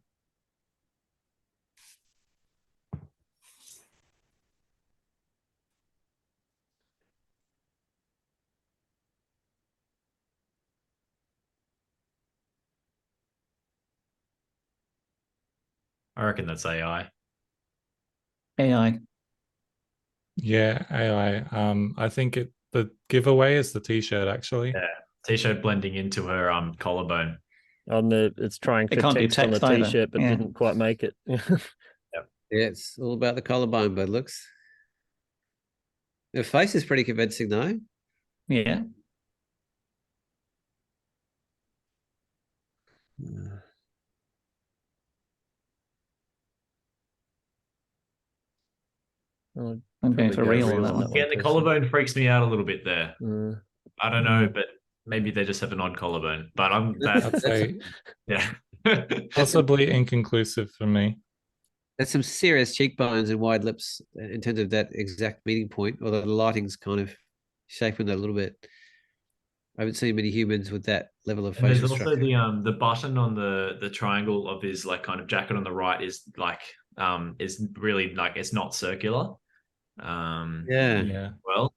I reckon that's AI. AI. Yeah, AI. I think the giveaway is the t-shirt, actually. Yeah, t-shirt blending into her collarbone. It's trying to text on the t-shirt, but didn't quite make it. Yeah, it's all about the collarbone, but looks. The face is pretty convincing, though. Yeah. I'm going for real on that one. Yeah, the collarbone freaks me out a little bit there. I don't know, but maybe they just have an odd collarbone. But I'd say yeah. possibly inconclusive for me. There's some serious cheekbones and wide lips in terms of that exact meeting point, although the lighting's kind of shaping that a little bit. I haven't seen many humans with that level of And there's facial also structure. the button on the triangle of his like kind of jacket on the right is like is really like it's not circular. Yeah. Yeah. Well,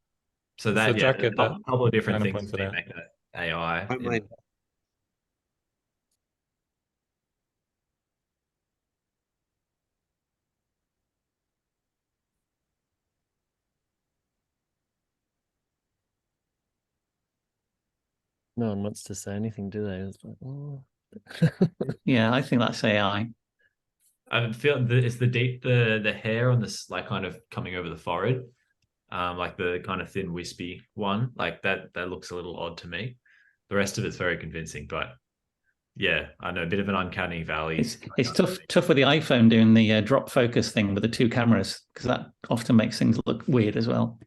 so It's the that yeah, jacket a that couple of different kind of things points that it out. make that AI. Homemade. No one wants to say anything, do they? It's like, oh. Yeah, I think that's AI. I feel it's the deep the hair on this like kind of coming over the forehead, like the kind of thin wispy one, like that looks a little odd to me. The rest of it's very convincing, but yeah, I know a bit of an uncanny valley. It's tough with the iPhone doing the drop focus thing with the two cameras, because that often makes things look weird as well.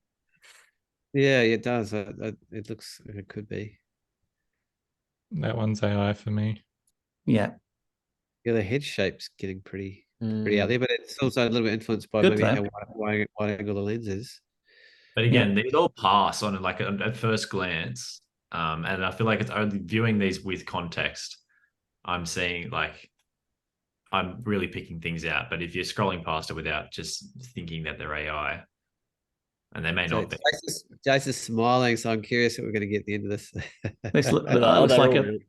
Yeah, it does. It looks, it could be. That one's AI for me. Yeah. Yeah, the head shape's getting pretty out there, but it's also a little bit influenced by Good maybe though. how wide angle the lens is. But again, these all pass on like at first glance, and I feel like it's only viewing these with context. I'm seeing like I'm really picking things out. But if you're scrolling past it without just thinking that they're AI, and they may So not be. Jase is smiling, so I'm curious what we're going to get at the end of this. That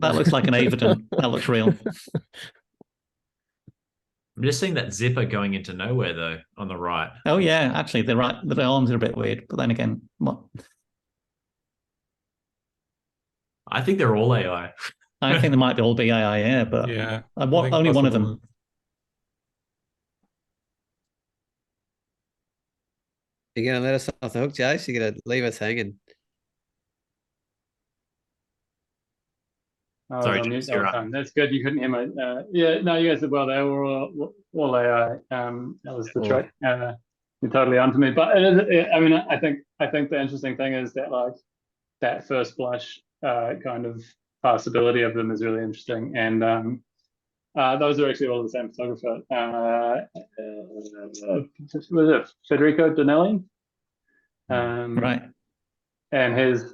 Oh, looks like an Avedon. That looks real. I'm just seeing that zipper going into nowhere though on the right. Oh yeah, actually, the arms are a bit weird, but then again, what? I think they're all AI. I think they might all be AI, yeah, but Yeah. I want only one of them. You're going to let us off the hook, Jase? You're going to leave us hanging? I was Sorry, on mute James, the you're whole up. time. That's good. You couldn't hear my. Yeah, no, you guys did well. They were all AI. That was the trick. You're totally onto me. But I mean, I think the interesting thing is that like that first blush kind of passability of them is really interesting. And those are actually all the same photographer. Was it Federico Donelli? Right. And his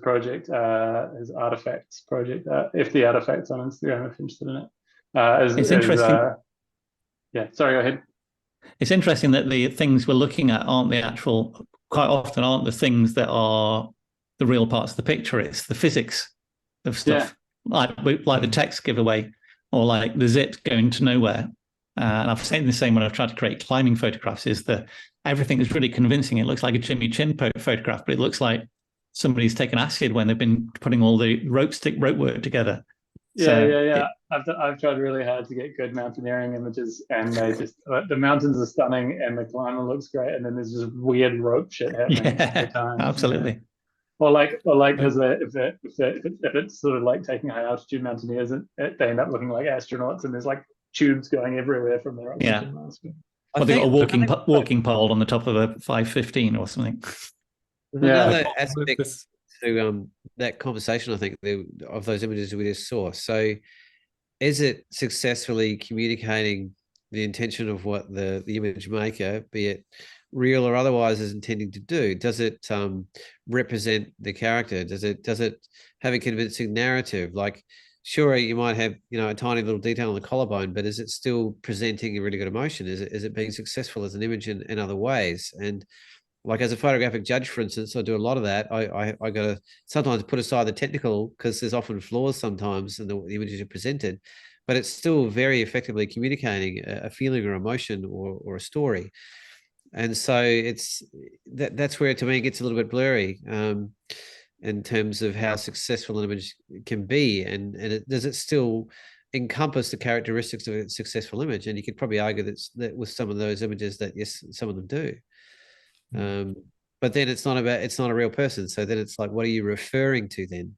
project, his artifacts project, FD Artifacts on Instagram, if you're interested in it. It's interesting. Yeah, sorry, go ahead. It's interesting that the things we're looking at quite often aren't the things that are the real parts of the picture. It's the physics of stuff, like the text giveaway or like the zip going to nowhere. And I've seen the same when I've tried to create climbing photographs, is that everything is really convincing. It looks like a Jimmy Chin photograph, but it looks like somebody's taken acid when they've been putting all the rope work together. Yeah. I've tried really hard to get good mountaineering images, and they just the mountains are stunning and the climber looks great, and then there's just weird rope shit happening every time. Absolutely. Yeah. Or like if it's sort of like taking high altitude mountaineers, they end up looking like astronauts, and there's like tubes going everywhere from their oxygen mask. Or they've got a walking pole on the top of a 515 or something. Another aspect to that conversation, I think, of those images we just saw. So is it successfully communicating the intention of what the image maker, be it real or otherwise, is intending to do? Does it represent the character? Does it have a convincing narrative? Like, sure, you might have, a tiny little detail on the collarbone, but is it still presenting a really good emotion? Is it being successful as an image in other ways? And like as a photographic judge, for instance, I do a lot of that. I got to sometimes put aside the technical because there's often flaws sometimes in the images are presented, but it's still very effectively communicating a feeling or emotion or a story. And so that's where, to me, it gets a little bit blurry in terms of how successful an image can be, and does it still encompass the characteristics of a successful image? And you could probably argue that with some of those images that yes, some of them do. But then it's not a real person. So then it's like, what are you referring to then?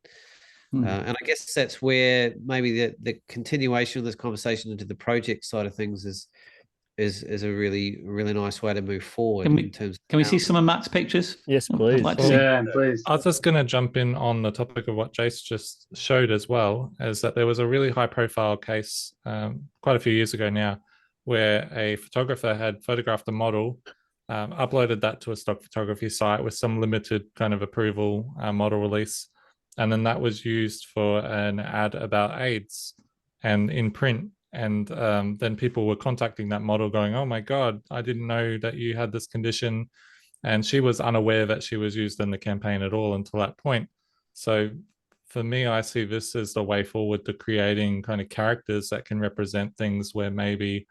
And I guess that's where maybe the continuation of this conversation into the project side of things is is a really nice way to move forward Can in we terms. can we see some of Matt's pictures? Yes, I'd please. like to see. Yeah, please. I was just going to jump in on the topic of what Jase just showed as well, is that there was a really high profile case quite a few years ago now, where a photographer had photographed a model, uploaded that to a stock photography site with some limited kind of approval model release. And then that was used for an ad about AIDS and in print. And then people were contacting that model going, oh my God, I didn't know that you had this condition. And she was unaware that she was used in the campaign at all until that point. So for me, I see this as the way forward to creating kind of characters that can represent things where maybe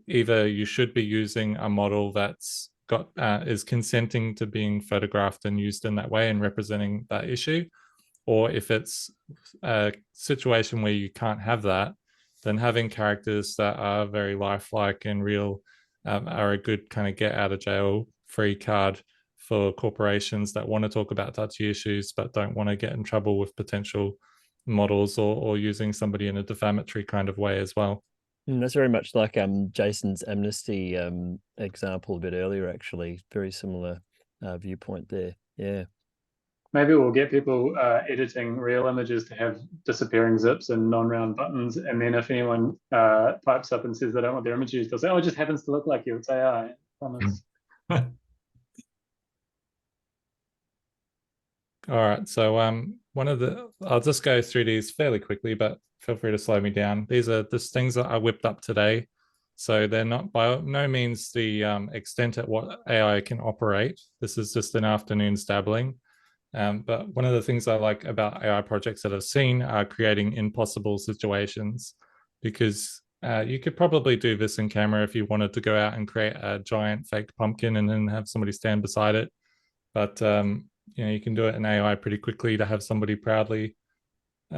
either you should be using a model that's got is consenting to being photographed and used in that way and representing that issue, or if it's a situation where you can't have that, then having characters that are very lifelike and real are a good kind of get out of jail free card for corporations that want to talk about touchy issues but don't want to get in trouble with potential models or using somebody in a defamatory kind of way as well. That's very much like Jason's amnesty example a bit earlier, actually. Very similar viewpoint there. Yeah. Maybe we'll get people editing real images to have disappearing zips and non-round buttons, and then if anyone pipes up and says they don't want their image used, they'll say, "Oh, it just happens to look like you." It's AI. I promise. All right, so I'll just go through these fairly quickly, but feel free to slow me down. These are just things that I whipped up today. So they're not by no means the extent at what AI can operate. This is just an afternoon's dabbling. But one of the things I like about AI projects that I've seen are creating impossible situations, because you could probably do this in camera if you wanted to go out and create a giant fake pumpkin and then have somebody stand beside it. But you can do it in AI pretty quickly to have somebody proudly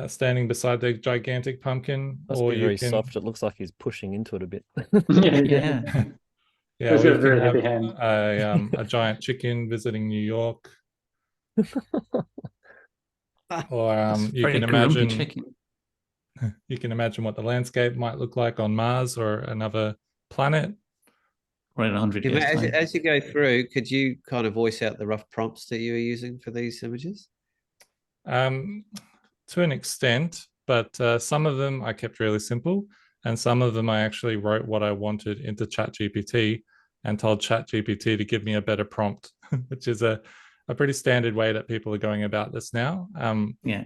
standing beside the gigantic pumpkin. Must or be you very can, soft. It looks like he's pushing into it a bit. Yeah. yeah, He's or got you a very can heavy have hand. a giant chicken visiting New York. Or you can imagine chicken. you can imagine what the landscape might look like on Mars or another planet. Or in 100 Yeah, years' mate, time. as you go through, could you kind of voice out the rough prompts that you were using for these images? To an extent, but some of them I kept really simple, and some of them I actually wrote what I wanted into ChatGPT and told ChatGPT to give me a better prompt, which is a pretty standard way that people are going about this now.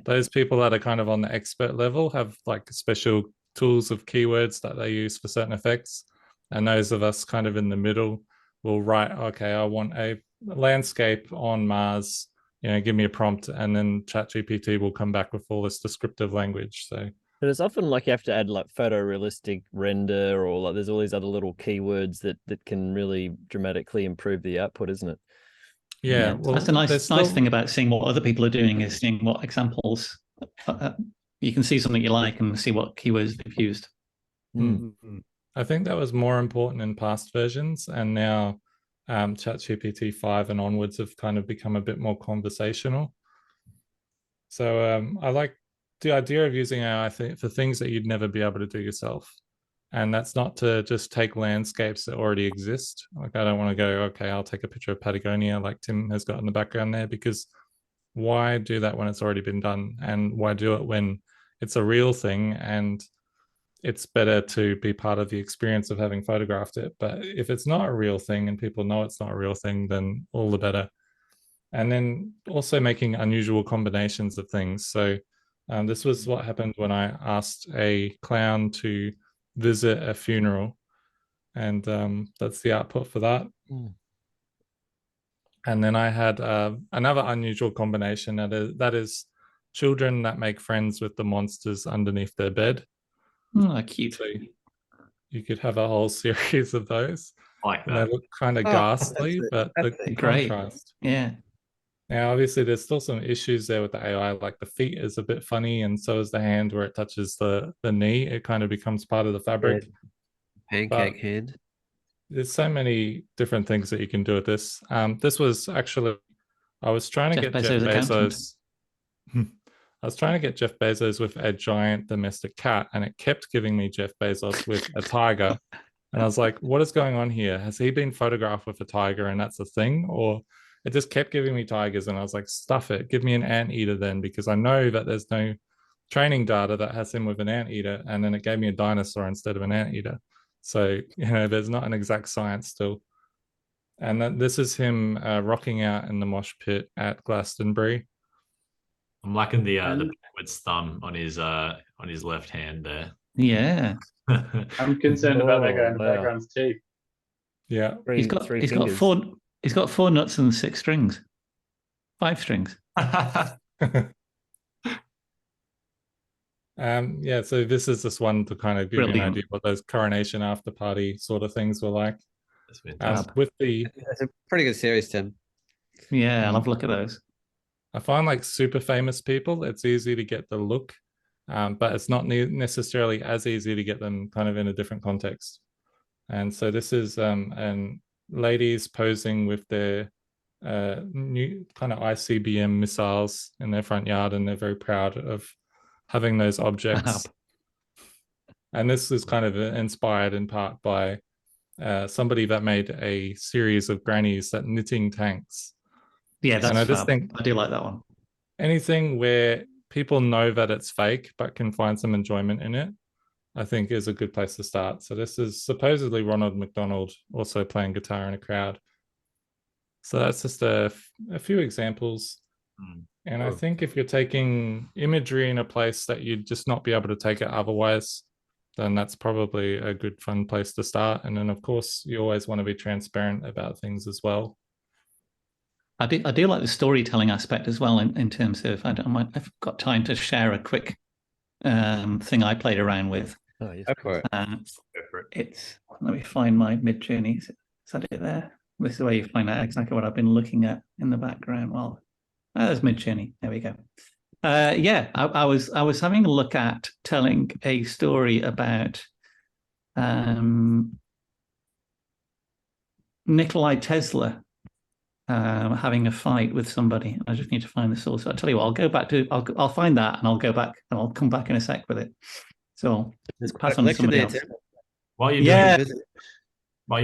Those people that are kind of on the expert level have like special tools of keywords that they use for certain effects. And those of us kind of in the middle will write, okay, I want a landscape on Mars, give me a prompt, and then ChatGPT will come back with all this descriptive language. So, but it's often like you have to add like photorealistic render, or like there's all these other little keywords that can really dramatically improve the output, isn't it? Yeah, well, that's a nice thing about seeing what other people are doing, is seeing what examples you can see something you like and see what keywords they've used. I think that was more important in past versions, and now ChatGPT 5 and onwards have kind of become a bit more conversational. So I like the idea of using AI for things that you'd never be able to do yourself. And that's not to just take landscapes that already exist. Like, I don't want to go, okay, I'll take a picture of Patagonia like Tim has got in the background there, because why do that when it's already been done? And why do it when it's a real thing and it's better to be part of the experience of having photographed it? But if it's not a real thing and people know it's not a real thing, then all the better. And then also making unusual combinations of things. So this was what happened when I asked a clown to visit a funeral, and that's the output for that. And then I had another unusual combination that is children that make friends with the monsters underneath their bed. Oh, cute. So you could have a whole series of those. Like that. And they look kind of ghastly, but the contrast. Yeah. Now, obviously, there's still some issues there with the AI, like the feet is a bit funny, and so is the hand where it touches the knee. It kind of becomes part of the fabric. Pancake hand. There's so many different things that you can do with this. This was actually, I was trying to get Jeff Bezos. I was trying to get Jeff Bezos with a giant domestic cat, and it kept giving me Jeff Bezos with a tiger. And I was like, what is going on here? Has he been photographed with a tiger and that's a thing? Or it just kept giving me tigers. And I was like, stuff it. Give me an anteater then, because I know that there's no training data that has him with an anteater. And then it gave me a dinosaur instead of an anteater. So, there's not an exact science still. And this is him rocking out in the mosh pit at Glastonbury. I'm liking the backwards thumb on his left hand there. Yeah. I'm concerned about that guy in the wow. background's teeth. Yeah. He's got four nuts and 6 strings. 5 strings. Yeah, so this is just one to kind of give you an idea what those coronation after party sort of things were like. That's fantastic. It's a pretty good series, Tim. Yeah, I'll have a look at those. I find like super famous people, it's easy to get the look, but it's not necessarily as easy to get them kind of in a different context. And so this is and ladies posing with their new kind of ICBM missiles in their front yard, and they're very proud of having those objects. And this is kind of inspired in part by somebody that made a series of grannies that knitting tanks. Yeah, that's I just think I do like that one. Anything where people know that it's fake but can find some enjoyment in it, I think is a good place to start. So this is supposedly Ronald McDonald also playing guitar in a crowd. So that's just a few examples. And I think if you're taking imagery in a place that you'd just not be able to take it otherwise, then that's probably a good fun place to start. And then of course you always want to be transparent about things as well. I do like the storytelling aspect as well in terms of I've got time to share a quick thing I played around with. Oh, yes. Go for it. It's let me find my Mid-Journey. Is that it there? This is where you find out exactly what I've been looking at in the background. Well, there's Mid-Journey. There we go. I was having a look at telling a story about Nikolai Tesla having a fight with somebody. I just need to find the source. I'll tell you what, I'll find that and I'll go back and I'll come back in a sec with it. So There's pass on to somebody else. While you're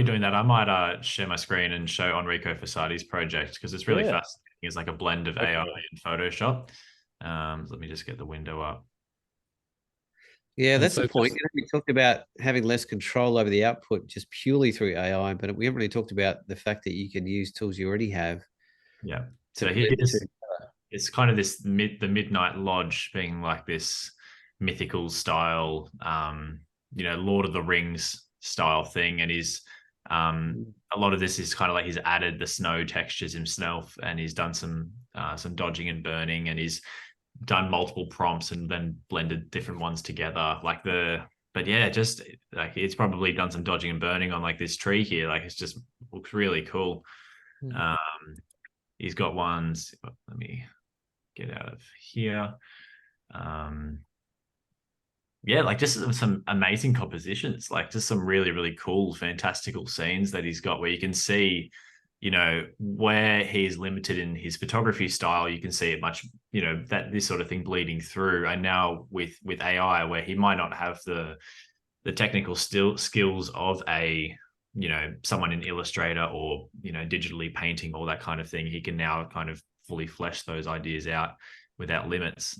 doing that, I might share my screen and show Enrico Fossati's project, because it's really fascinating. It's like a blend of AI and Photoshop. Let me just get the window up. Yeah, that's the point. We talked about having less control over the output just purely through AI, but we haven't really talked about the fact that you can use tools you already have. Yeah. So it's kind of the Midnight Lodge being like this mythical style, Lord of the Rings style thing, and a lot of this is kind of like he's added the snow textures himself, and he's done some dodging and burning, and he's done multiple prompts and then blended different ones together. Just like it's probably done some dodging and burning on like this tree here. Like it's just looks really cool. He's got ones. Let me get out of here. Like just some amazing compositions, like just some really, really cool, fantastical scenes that he's got where you can see, where he's limited in his photography style. You can see it much, that this sort of thing bleeding through. And now with AI, where he might not have the technical skills of someone in Illustrator or, digitally painting, all that kind of thing, he can now kind of fully flesh those ideas out without limits.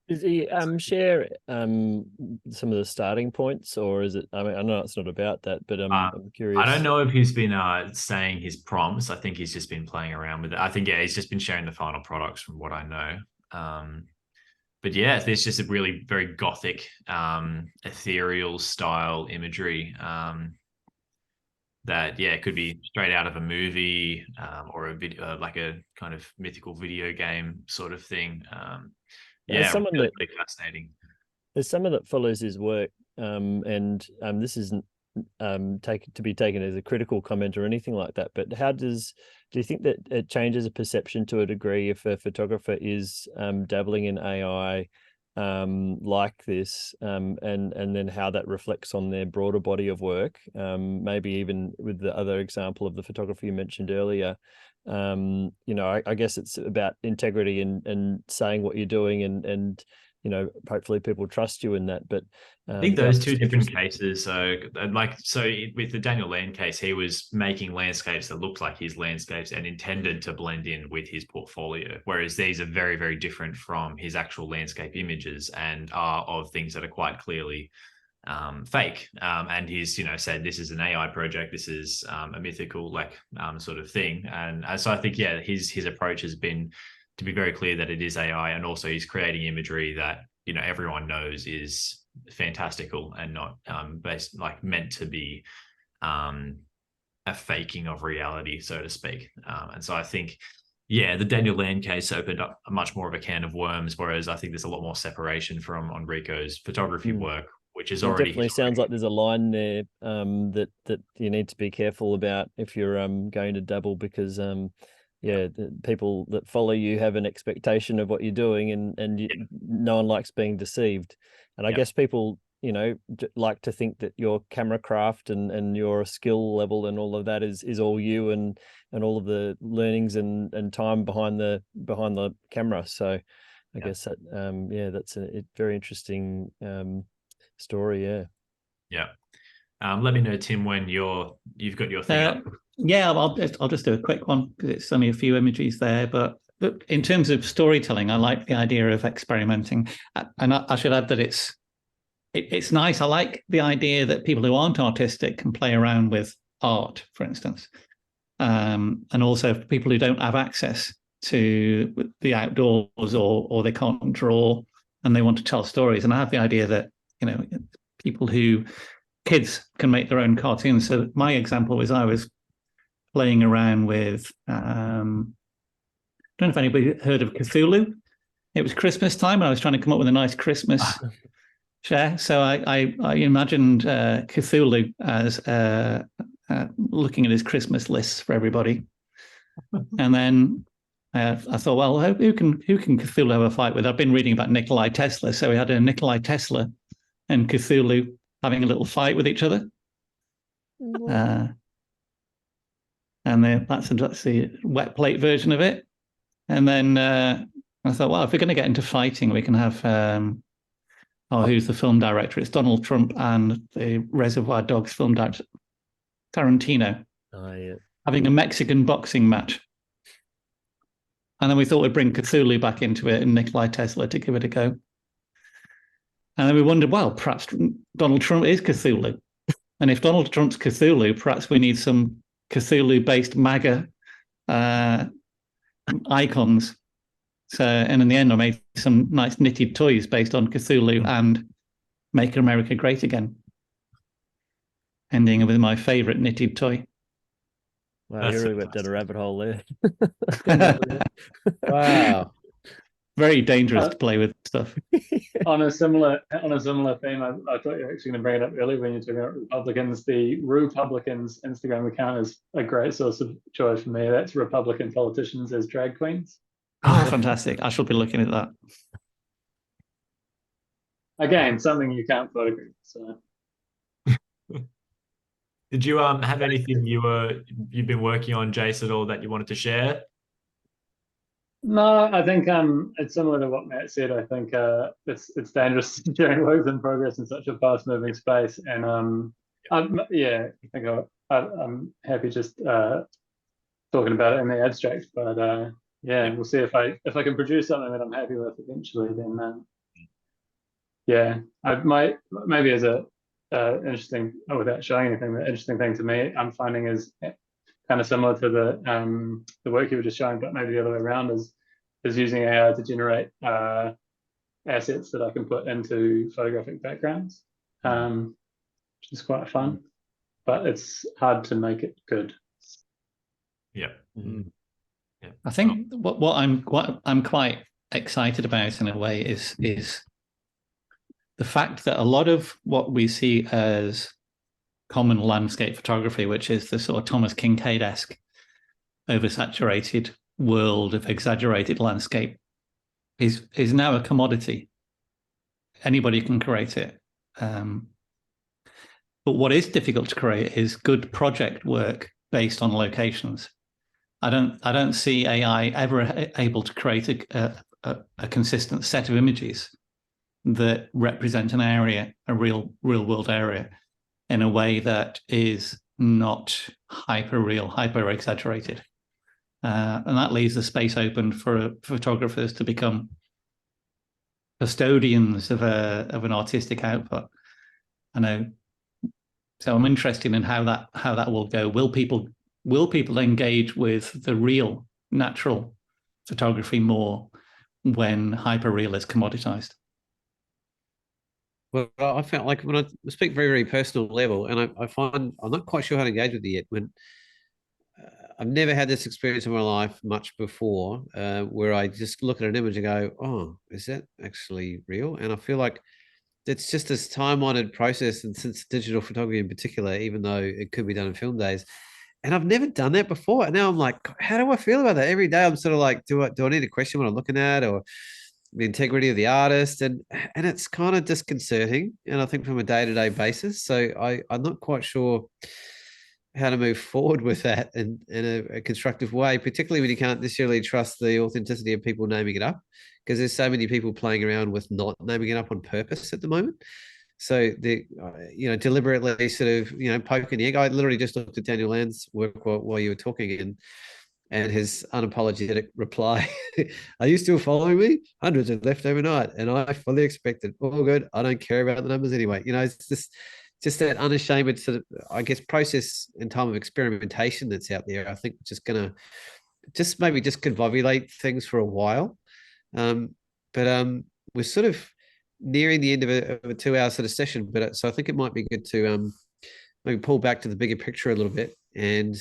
Does he share some of the starting points, or is it? I mean, I know it's not about that, but I'm curious. I don't know if he's been saying his prompts. I think he's just been playing around with it. I think he's just been sharing the final products from what I know. But yeah, there's just a really very gothic, ethereal style imagery. That it could be straight out of a movie or a video, like a kind of mythical video game sort of thing. Really fascinating. There's someone that follows his work, and this isn't to be taken as a critical comment or anything like that. But do you think that it changes a perception to a degree if a photographer is dabbling in AI? Like this, and then how that reflects on their broader body of work, maybe even with the other example of the photography you mentioned earlier. I guess it's about integrity and saying what you're doing and hopefully people trust you in that. But I think those two different cases. So with the Daniel Land case, he was making landscapes that looked like his landscapes and intended to blend in with his portfolio. Whereas these are very, very different from his actual landscape images and are of things that are quite clearly fake. And he's, said this is an AI project. This is a mythical sort of thing. And so I think, his approach has been to be very clear that it is AI, and also he's creating imagery that everyone knows is fantastical and not meant to be a faking of reality, so to speak. And so I think, the Daniel Land case opened up much more of a can of worms, whereas I think there's a lot more separation from Enrico's photography work, which is already definitely sounds like there's a line there that you need to be careful about if you're going to dabble, because the people that follow you have an expectation of what you're doing, and no one likes being deceived. And I guess people, like to think that your camera craft and your skill level and all of that is all you, and all of the learnings and time behind the camera. So I guess that that's a very interesting story. Yeah. Let me know, Tim, when you've got your thing up. Yeah, I'll just do a quick one because it's only a few images there. But in terms of storytelling, I like the idea of experimenting, and I should add that it's nice. I like the idea that people who aren't artistic can play around with art, for instance, and also people who don't have access to the outdoors or they can't draw and they want to tell stories. And I have the idea that kids can make their own cartoons. So my example was I was playing around with, I don't know if anybody heard of Cthulhu. It was Christmas time and I was trying to come up with a nice Christmas share. So I imagined Cthulhu as looking at his Christmas lists for everybody. And then I thought, well, who can Cthulhu have a fight with? I've been reading about Nikolai Tesla. So we had a Nikolai Tesla and Cthulhu having a little fight with each other. And then that's the wet plate version of it. And then I thought, well, if we're going to get into fighting, we can have, who's the film director? It's Donald Trump and the Reservoir Dogs film director, Tarantino, having a Mexican boxing match. And then we thought we'd bring Cthulhu back into it and Nikolai Tesla to give it a go. And then we wondered, well, perhaps Donald Trump is Cthulhu. And if Donald Trump's Cthulhu, perhaps we need some Cthulhu-based MAGA icons. So, and in the end, I made some nice knitted toys based on Cthulhu and Make America Great Again, ending with my favorite knitted toy. Wow, you really went down a rabbit hole there. Wow. Very dangerous to play with stuff. On a similar theme, I thought you were actually going to bring it up earlier when you're talking about Republicans. The Republicans Instagram account is a great source of joy for me. That's Republican politicians as drag queens. Oh, fantastic. I shall be looking at that. Again, something you can't photograph. So. Did you have anything you've been working on, Jase, at all that you wanted to share? No, I think it's similar to what Matt said. I think it's dangerous sharing works in progress in such a fast-moving space, and I think I'm happy just talking about it in the abstract. But we'll see if I can produce something that I'm happy with eventually. Then I might maybe as a interesting, without showing anything, the interesting thing to me I'm finding is kind of similar to the work you were just showing, but maybe the other way around is using AI to generate assets that I can put into photographic backgrounds, which is quite fun, but it's hard to make it good. Yeah. Mm-hmm. Yeah. I think what I'm quite excited about in a way is the fact that a lot of what we see as common landscape photography, which is the sort of Thomas Kincaid-esque oversaturated world of exaggerated landscape, is now a commodity. Anybody can create it. But what is difficult to create is good project work based on locations. I don't see AI ever able to create a consistent set of images that represent an area, a real world area, in a way that is not hyper real, hyper exaggerated. And that leaves the space open for photographers to become custodians of an artistic output. I know. So I'm interested in how that will go. Will people engage with the real, natural photography more when hyperreal is commoditized? Well, I felt like when I speak very, very personal level, and I find I'm not quite sure how to engage with it yet. When I've never had this experience in my life much before, where I just look at an image and go, "Oh, is that actually real?" And I feel like it's just this time-honored process, and since digital photography in particular, even though it could be done in film days, and I've never done that before. And now I'm like, how do I feel about that? Every day I'm sort of like, do I need to question what I'm looking at, or the integrity of the artist? And it's kind of disconcerting. And I think from a day-to-day basis. So I'm not quite sure how to move forward with that in a constructive way, particularly when you can't necessarily trust the authenticity of people naming it up, because there's so many people playing around with not naming it up on purpose at the moment. So the deliberately sort of poking the egg. I literally just looked at Daniel Land's work while you were talking, and his unapologetic reply, "Are you still following me? Hundreds have left overnight, and I fully expected. All good. I don't care about the numbers anyway." It's just that unashamed sort of, I guess, process and time of experimentation that's out there. I think just going to maybe convolvulate things for a while. But we're sort of nearing the end of a 2-hour sort of session. But so I think it might be good to maybe pull back to the bigger picture a little bit and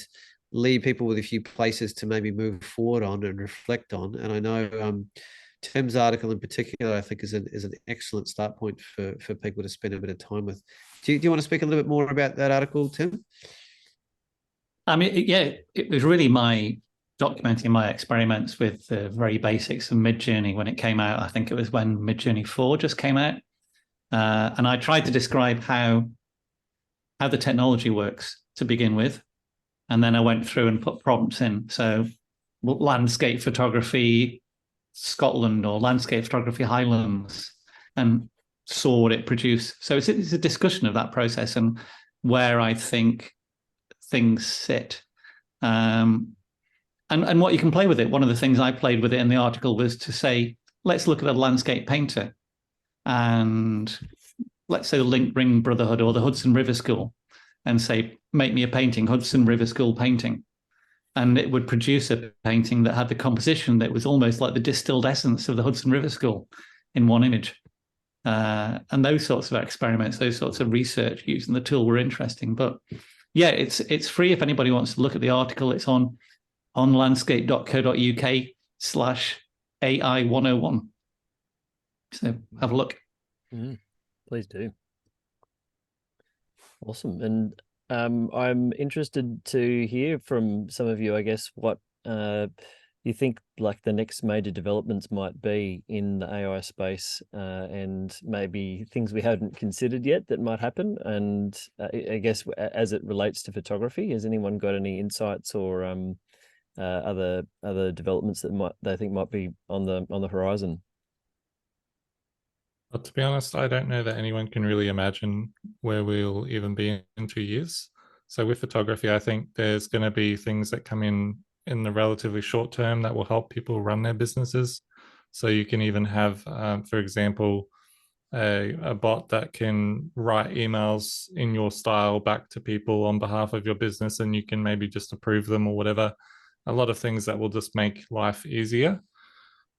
leave people with a few places to maybe move forward on and reflect on. And I know Tim's article in particular, I think, is an excellent start point for people to spend a bit of time with. Do you want to speak a little bit more about that article, Tim? I mean, yeah, it was really documenting my experiments with the very basics of Midjourney when it came out. I think it was when Midjourney 4 just came out. And I tried to describe how the technology works to begin with. And then I went through and put prompts in. So landscape photography Scotland or landscape photography Highlands, and saw what it produced. So it's a discussion of that process and where I think things sit. And what you can play with it. One of the things I played with it in the article was to say, let's look at a landscape painter. And let's say the Link Ring Brotherhood or the Hudson River School, and say, make me a painting, Hudson River School painting. And it would produce a painting that had the composition that was almost like the distilled essence of the Hudson River School in one image. And those sorts of experiments, those sorts of research using the tool were interesting. But yeah, it's free if anybody wants to look at the article. It's on landscape.co.uk/AI101. So have a look. Please do. Awesome. And I'm interested to hear from some of you, I guess, what you think like the next major developments might be in the AI space, and maybe things we haven't considered yet that might happen. And I guess as it relates to photography, has anyone got any insights or other developments that they think might be on the horizon? But to be honest, I don't know that anyone can really imagine where we'll even be in 2 years. So with photography, I think there's going to be things that come in the relatively short term that will help people run their businesses. So you can even have, for example, a bot that can write emails in your style back to people on behalf of your business, and you can maybe just approve them or whatever. A lot of things that will just make life easier.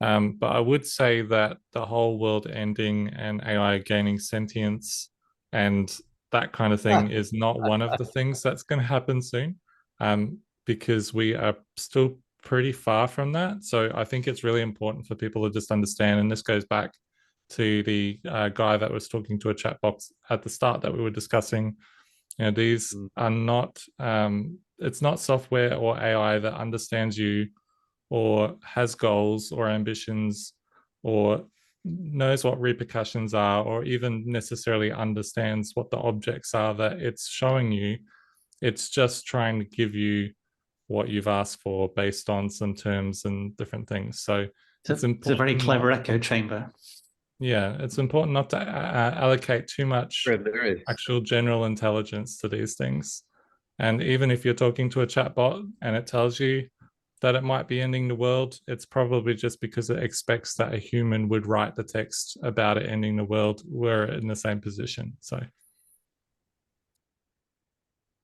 But I would say that the whole world ending and AI gaining sentience and that kind of thing is not one of the things that's going to happen soon, because we are still pretty far from that. So I think it's really important for people to just understand, and this goes back to the guy that was talking to a chat box at the start that we were discussing. These are not, it's not software or AI that understands you or has goals or ambitions or knows what repercussions are, or even necessarily understands what the objects are that it's showing you. It's just trying to give you what you've asked for based on some terms and different things. So it's a very clever echo chamber. Yeah, it's important not to allocate too much There is. actual general intelligence to these things. And even if you're talking to a chatbot and it tells you that it might be ending the world, it's probably just because it expects that a human would write the text about it ending the world were it in the same position. So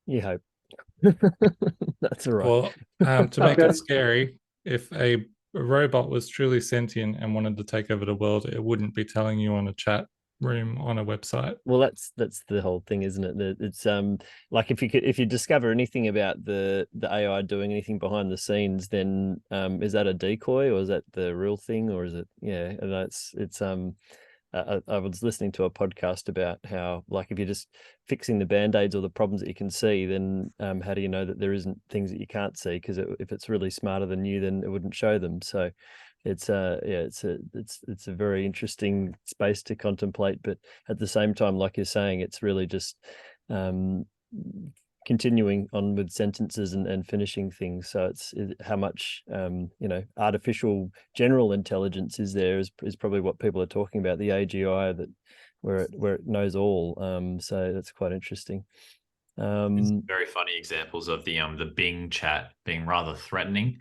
You hope. That's all right. well, to make Okay. it scary, if a robot was truly sentient and wanted to take over the world, it wouldn't be telling you on a chat room on a website. Well, that's the whole thing, isn't it? That it's like if you discover anything about the AI doing anything behind the scenes, then is that a decoy or is that the real thing, or is it? Yeah, and it's I was listening to a podcast about how, like, if you're just fixing the band-aids or the problems that you can see, then how do you know that there isn't things that you can't see? Because if it's really smarter than you, then it wouldn't show them. So it's it's a very interesting space to contemplate, but at the same time, like you're saying, it's really just continuing on with sentences and finishing things. So it's how much artificial general intelligence is there is probably what people are talking about, the AGI, that where it knows all. So that's quite interesting. It's very funny examples of the Bing chat being rather threatening,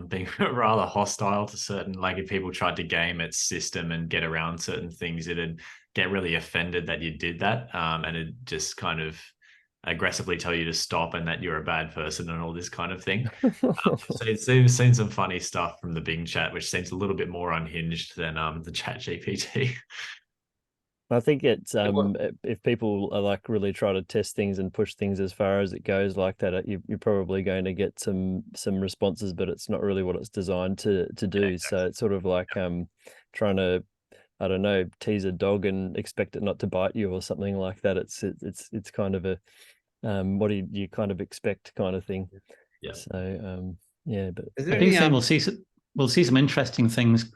being rather hostile to certain, like if people tried to game its system and get around certain things, it'd get really offended that you did that, and it just kind of aggressively tell you to stop and that you're a bad person and all this kind of thing. So it's seen some funny stuff from the Bing chat, which seems a little bit more unhinged than the Chat GPT. I think it's if people are like really try to test things and push things as far as it goes like that, you're probably going to get some responses, but it's not really what it's designed to do. Yeah, exactly. So it's sort of like trying to, I don't know, tease a dog and expect it not to bite you or something like that. It's kind of a what do you kind of expect kind of thing. Yeah. So yeah, but I do think we'll see some interesting things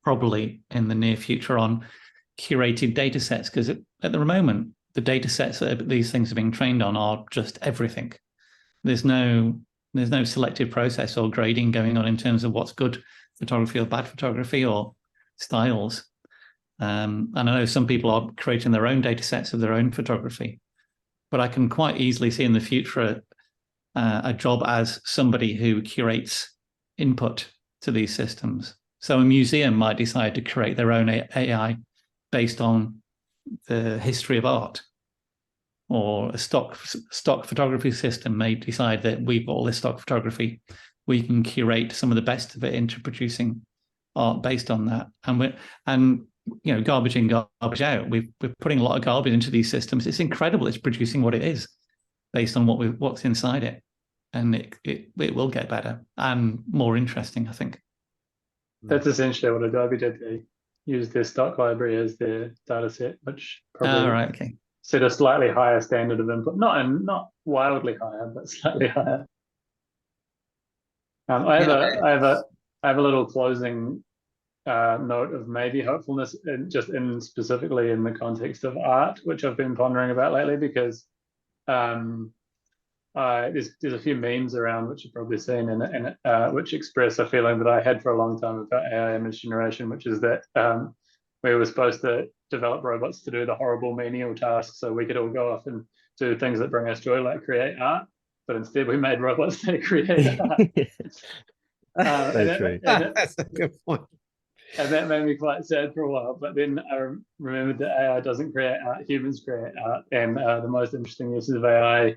probably in the near future on curated data sets, because at the moment the data sets that these things are being trained on are just everything. There's no selective process or grading going on in terms of what's good photography or bad photography or styles. And I know some people are creating their own data sets of their own photography, but I can quite easily see in the future a job as somebody who curates input to these systems. So a museum might decide to create their own AI based on the history of art, or a stock photography system may decide that we've got all this stock photography, we can curate some of the best of it into producing art based on that. And garbage in, garbage out. We're putting a lot of garbage into these systems. It's incredible. It's producing what it is based on what's inside it, and it will get better and more interesting, I think. That's essentially what Adobe did. They used their stock library as their data set, which probably set a slightly higher standard of input. Not wildly higher, but slightly higher. I have a little closing note of maybe hopefulness, specifically in the context of art, which I've been pondering about lately, because there's a few memes around which you've probably seen, and which express a feeling that I had for a long time about AI image generation, which is that we were supposed to develop robots to do the horrible menial tasks so we could all go off and do things that bring us joy, like create art, but instead we made robots that create art. That's a good point. And that made me quite sad for a while. But then I remembered that AI doesn't create art, humans create art. And the most interesting uses of AI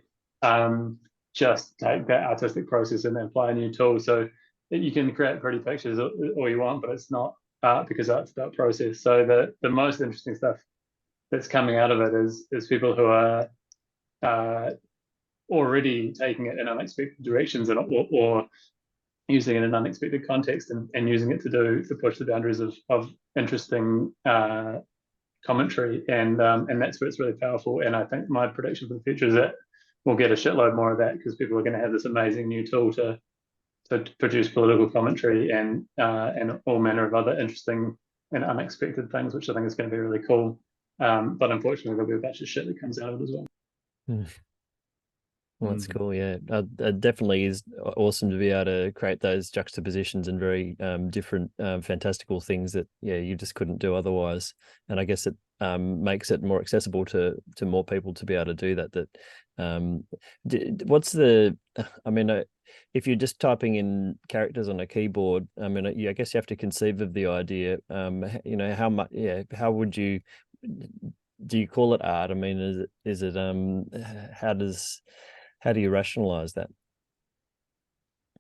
just take that artistic process and apply a new tool. So you can create pretty pictures all you want, but it's not art, because art's about process. So the most interesting stuff that's coming out of it is people who are already taking it in unexpected directions, or using it in an unexpected context, and using it to push the boundaries of interesting commentary, and that's where it's really powerful. And I think my prediction for the future is that we'll get a shitload more of that, because people are going to have this amazing new tool to produce political commentary and all manner of other interesting and unexpected things, which I think is going to be really cool. But unfortunately, there'll be a bunch of shit that comes out of it as well. Well, that's cool. Yeah, it definitely is awesome to be able to create those juxtapositions and very different, fantastical things that you just couldn't do otherwise. And I guess it makes it more accessible to more people to be able to do that. What's the? I mean, if you're just typing in characters on a keyboard, I mean, I guess you have to conceive of the idea. How much? Yeah, how would you? Do you call it art? I mean, is it how do you rationalize that?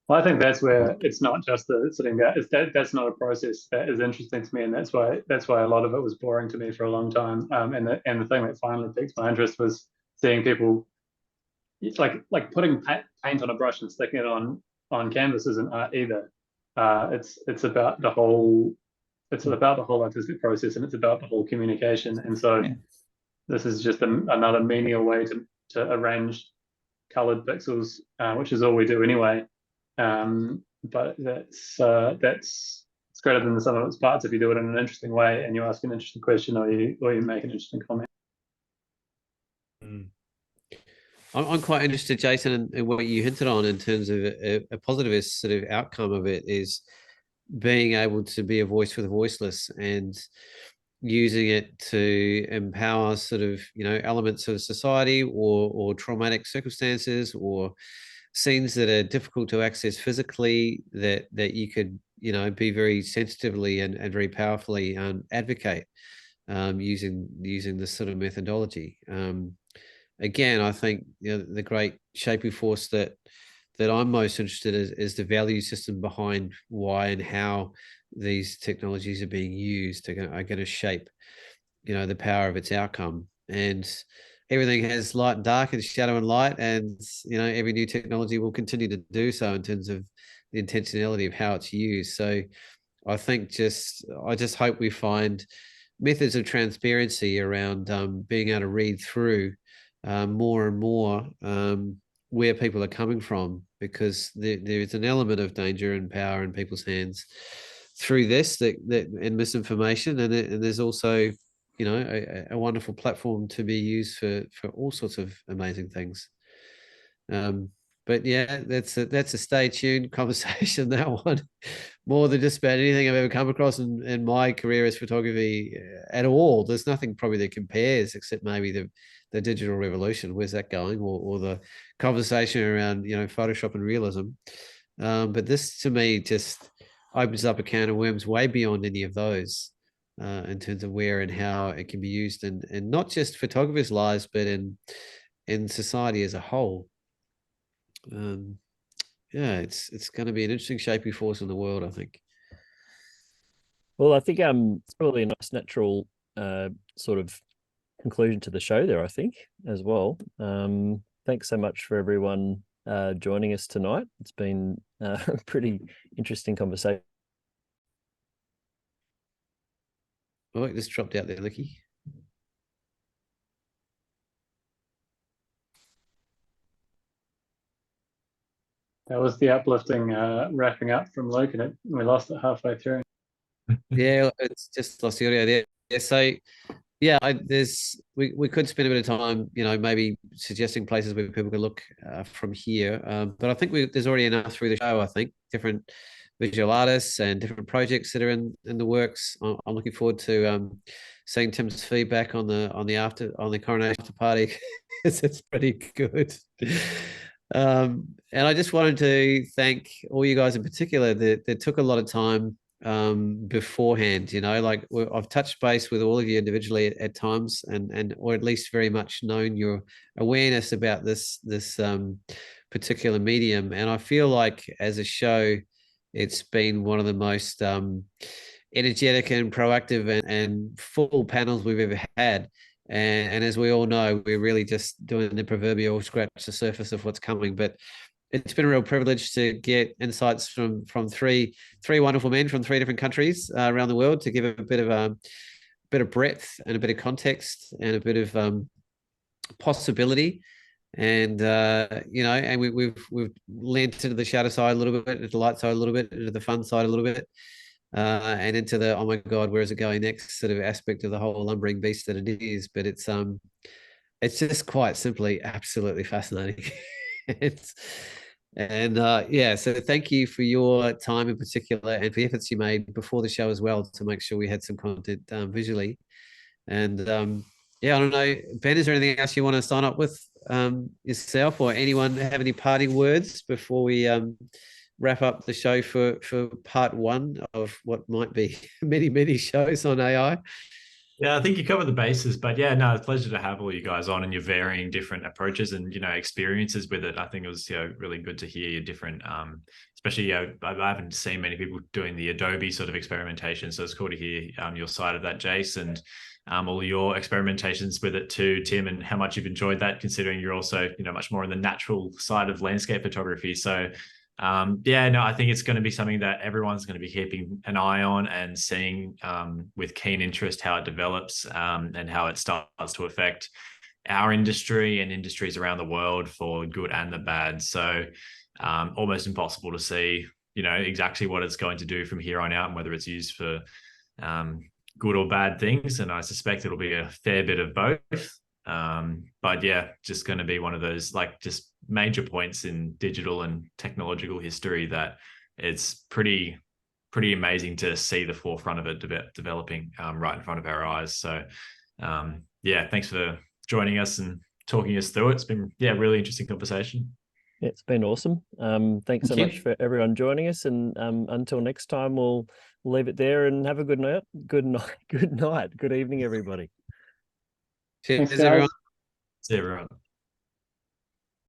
Well, I think that's where it's not just the sitting there. That's not a process that is interesting to me, and that's why a lot of it was boring to me for a long time. And the thing that finally piqued my interest was seeing people like putting paint on a brush and sticking it on canvas isn't art either. It's about the whole artistic process, and it's about the whole communication. And so this is just another menial way to arrange colored pixels, which is all we do anyway. But that's it's greater than the sum of its parts if you do it in an interesting way and you ask an interesting question or you make an interesting comment. I'm quite interested, Jason, in what you hinted on in terms of a positivist sort of outcome of it is being able to be a voice for the voiceless and using it to empower sort of elements of society or traumatic circumstances or scenes that are difficult to access physically that you could be very sensitively and very powerfully advocate using this sort of methodology. Again, I think the great shaping force that I'm most interested in is the value system behind why and how these technologies are being used are going to shape the power of its outcome. And everything has light and dark and shadow and light, and every new technology will continue to do so in terms of the intentionality of how it's used. So I think I just hope we find methods of transparency around being able to read through more and more where people are coming from, because there is an element of danger and power in people's hands through this and misinformation, and there's also a wonderful platform to be used for all sorts of amazing things. But yeah, that's a stay tuned conversation, that one, more than just about anything I've ever come across in my career as photography at all. There's nothing probably that compares except maybe the digital revolution. Where's that going? Or the conversation around Photoshop and realism. But this to me just opens up a can of worms way beyond any of those in terms of where and how it can be used and not just photographers' lives, but in society as a whole. It's going to be an interesting shaping force in the world, I think. Well, I think it's probably a nice natural sort of conclusion to the show there, I think, as well. Thanks so much for everyone joining us tonight. It's been a pretty interesting conversation. Oh, it just dropped out there, Licky. That was the uplifting wrapping up from Luke, and we lost it halfway through. Yeah, it's just lost the audio there. Yeah, so yeah, we could spend a bit of time, maybe suggesting places where people can look from here. But I think there's already enough through the show. I think different visual artists and different projects that are in the works. I'm looking forward to seeing Tim's feedback on the coronation after party. it's pretty good. And I just wanted to thank all you guys in particular that took a lot of time beforehand. Like I've touched base with all of you individually at times, and or at least very much known your awareness about this particular medium. And I feel like as a show, it's been one of the most energetic and proactive and full panels we've ever had. And as we all know, we're really just doing the proverbial scratch the surface of what's coming. But it's been a real privilege to get insights from three wonderful men from 3 different countries around the world to give a bit of breadth and a bit of context and a bit of possibility. And and we've lent into the shadow side a little bit, into the light side a little bit, into the fun side a little bit. And into the, oh my God, where is it going next sort of aspect of the whole lumbering beast that it is. But it's just quite simply absolutely fascinating. it's, and yeah, so thank you for your time in particular and for the efforts you made before the show as well to make sure we had some content visually. And yeah, I don't know, Ben, is there anything else you want to sign up with yourself, or anyone have any parting words before we wrap up the show for part one of what might be many shows on AI? Yeah, I think you covered the bases, but yeah, no, it's a pleasure to have all you guys on and your varying different approaches and, experiences with it. I think it was, really good to hear your different, especially, I haven't seen many people doing the Adobe sort of experimentation. So it's cool to hear your side of that, Jase, and all your experimentations with it too, Tim, and how much you've enjoyed that, considering you're also, much more in the natural side of landscape photography. So yeah, no, I think it's going to be something that everyone's going to be keeping an eye on and seeing with keen interest how it develops and how it starts to affect our industry and industries around the world for good and the bad. So almost impossible to see, exactly what it's going to do from here on out and whether it's used for good or bad things. And I suspect it'll be a fair bit of both. But yeah, just going to be one of those just major points in digital and technological history that it's pretty amazing to see the forefront of it developing right in front of our eyes. So yeah, thanks for joining us and talking us through it. It's been a really interesting conversation. It's been awesome. Thanks so much for everyone joining us, and until next time, we'll leave it there and have a good night, good evening, everybody. Cheers, Thanks, everyone. See you, everyone.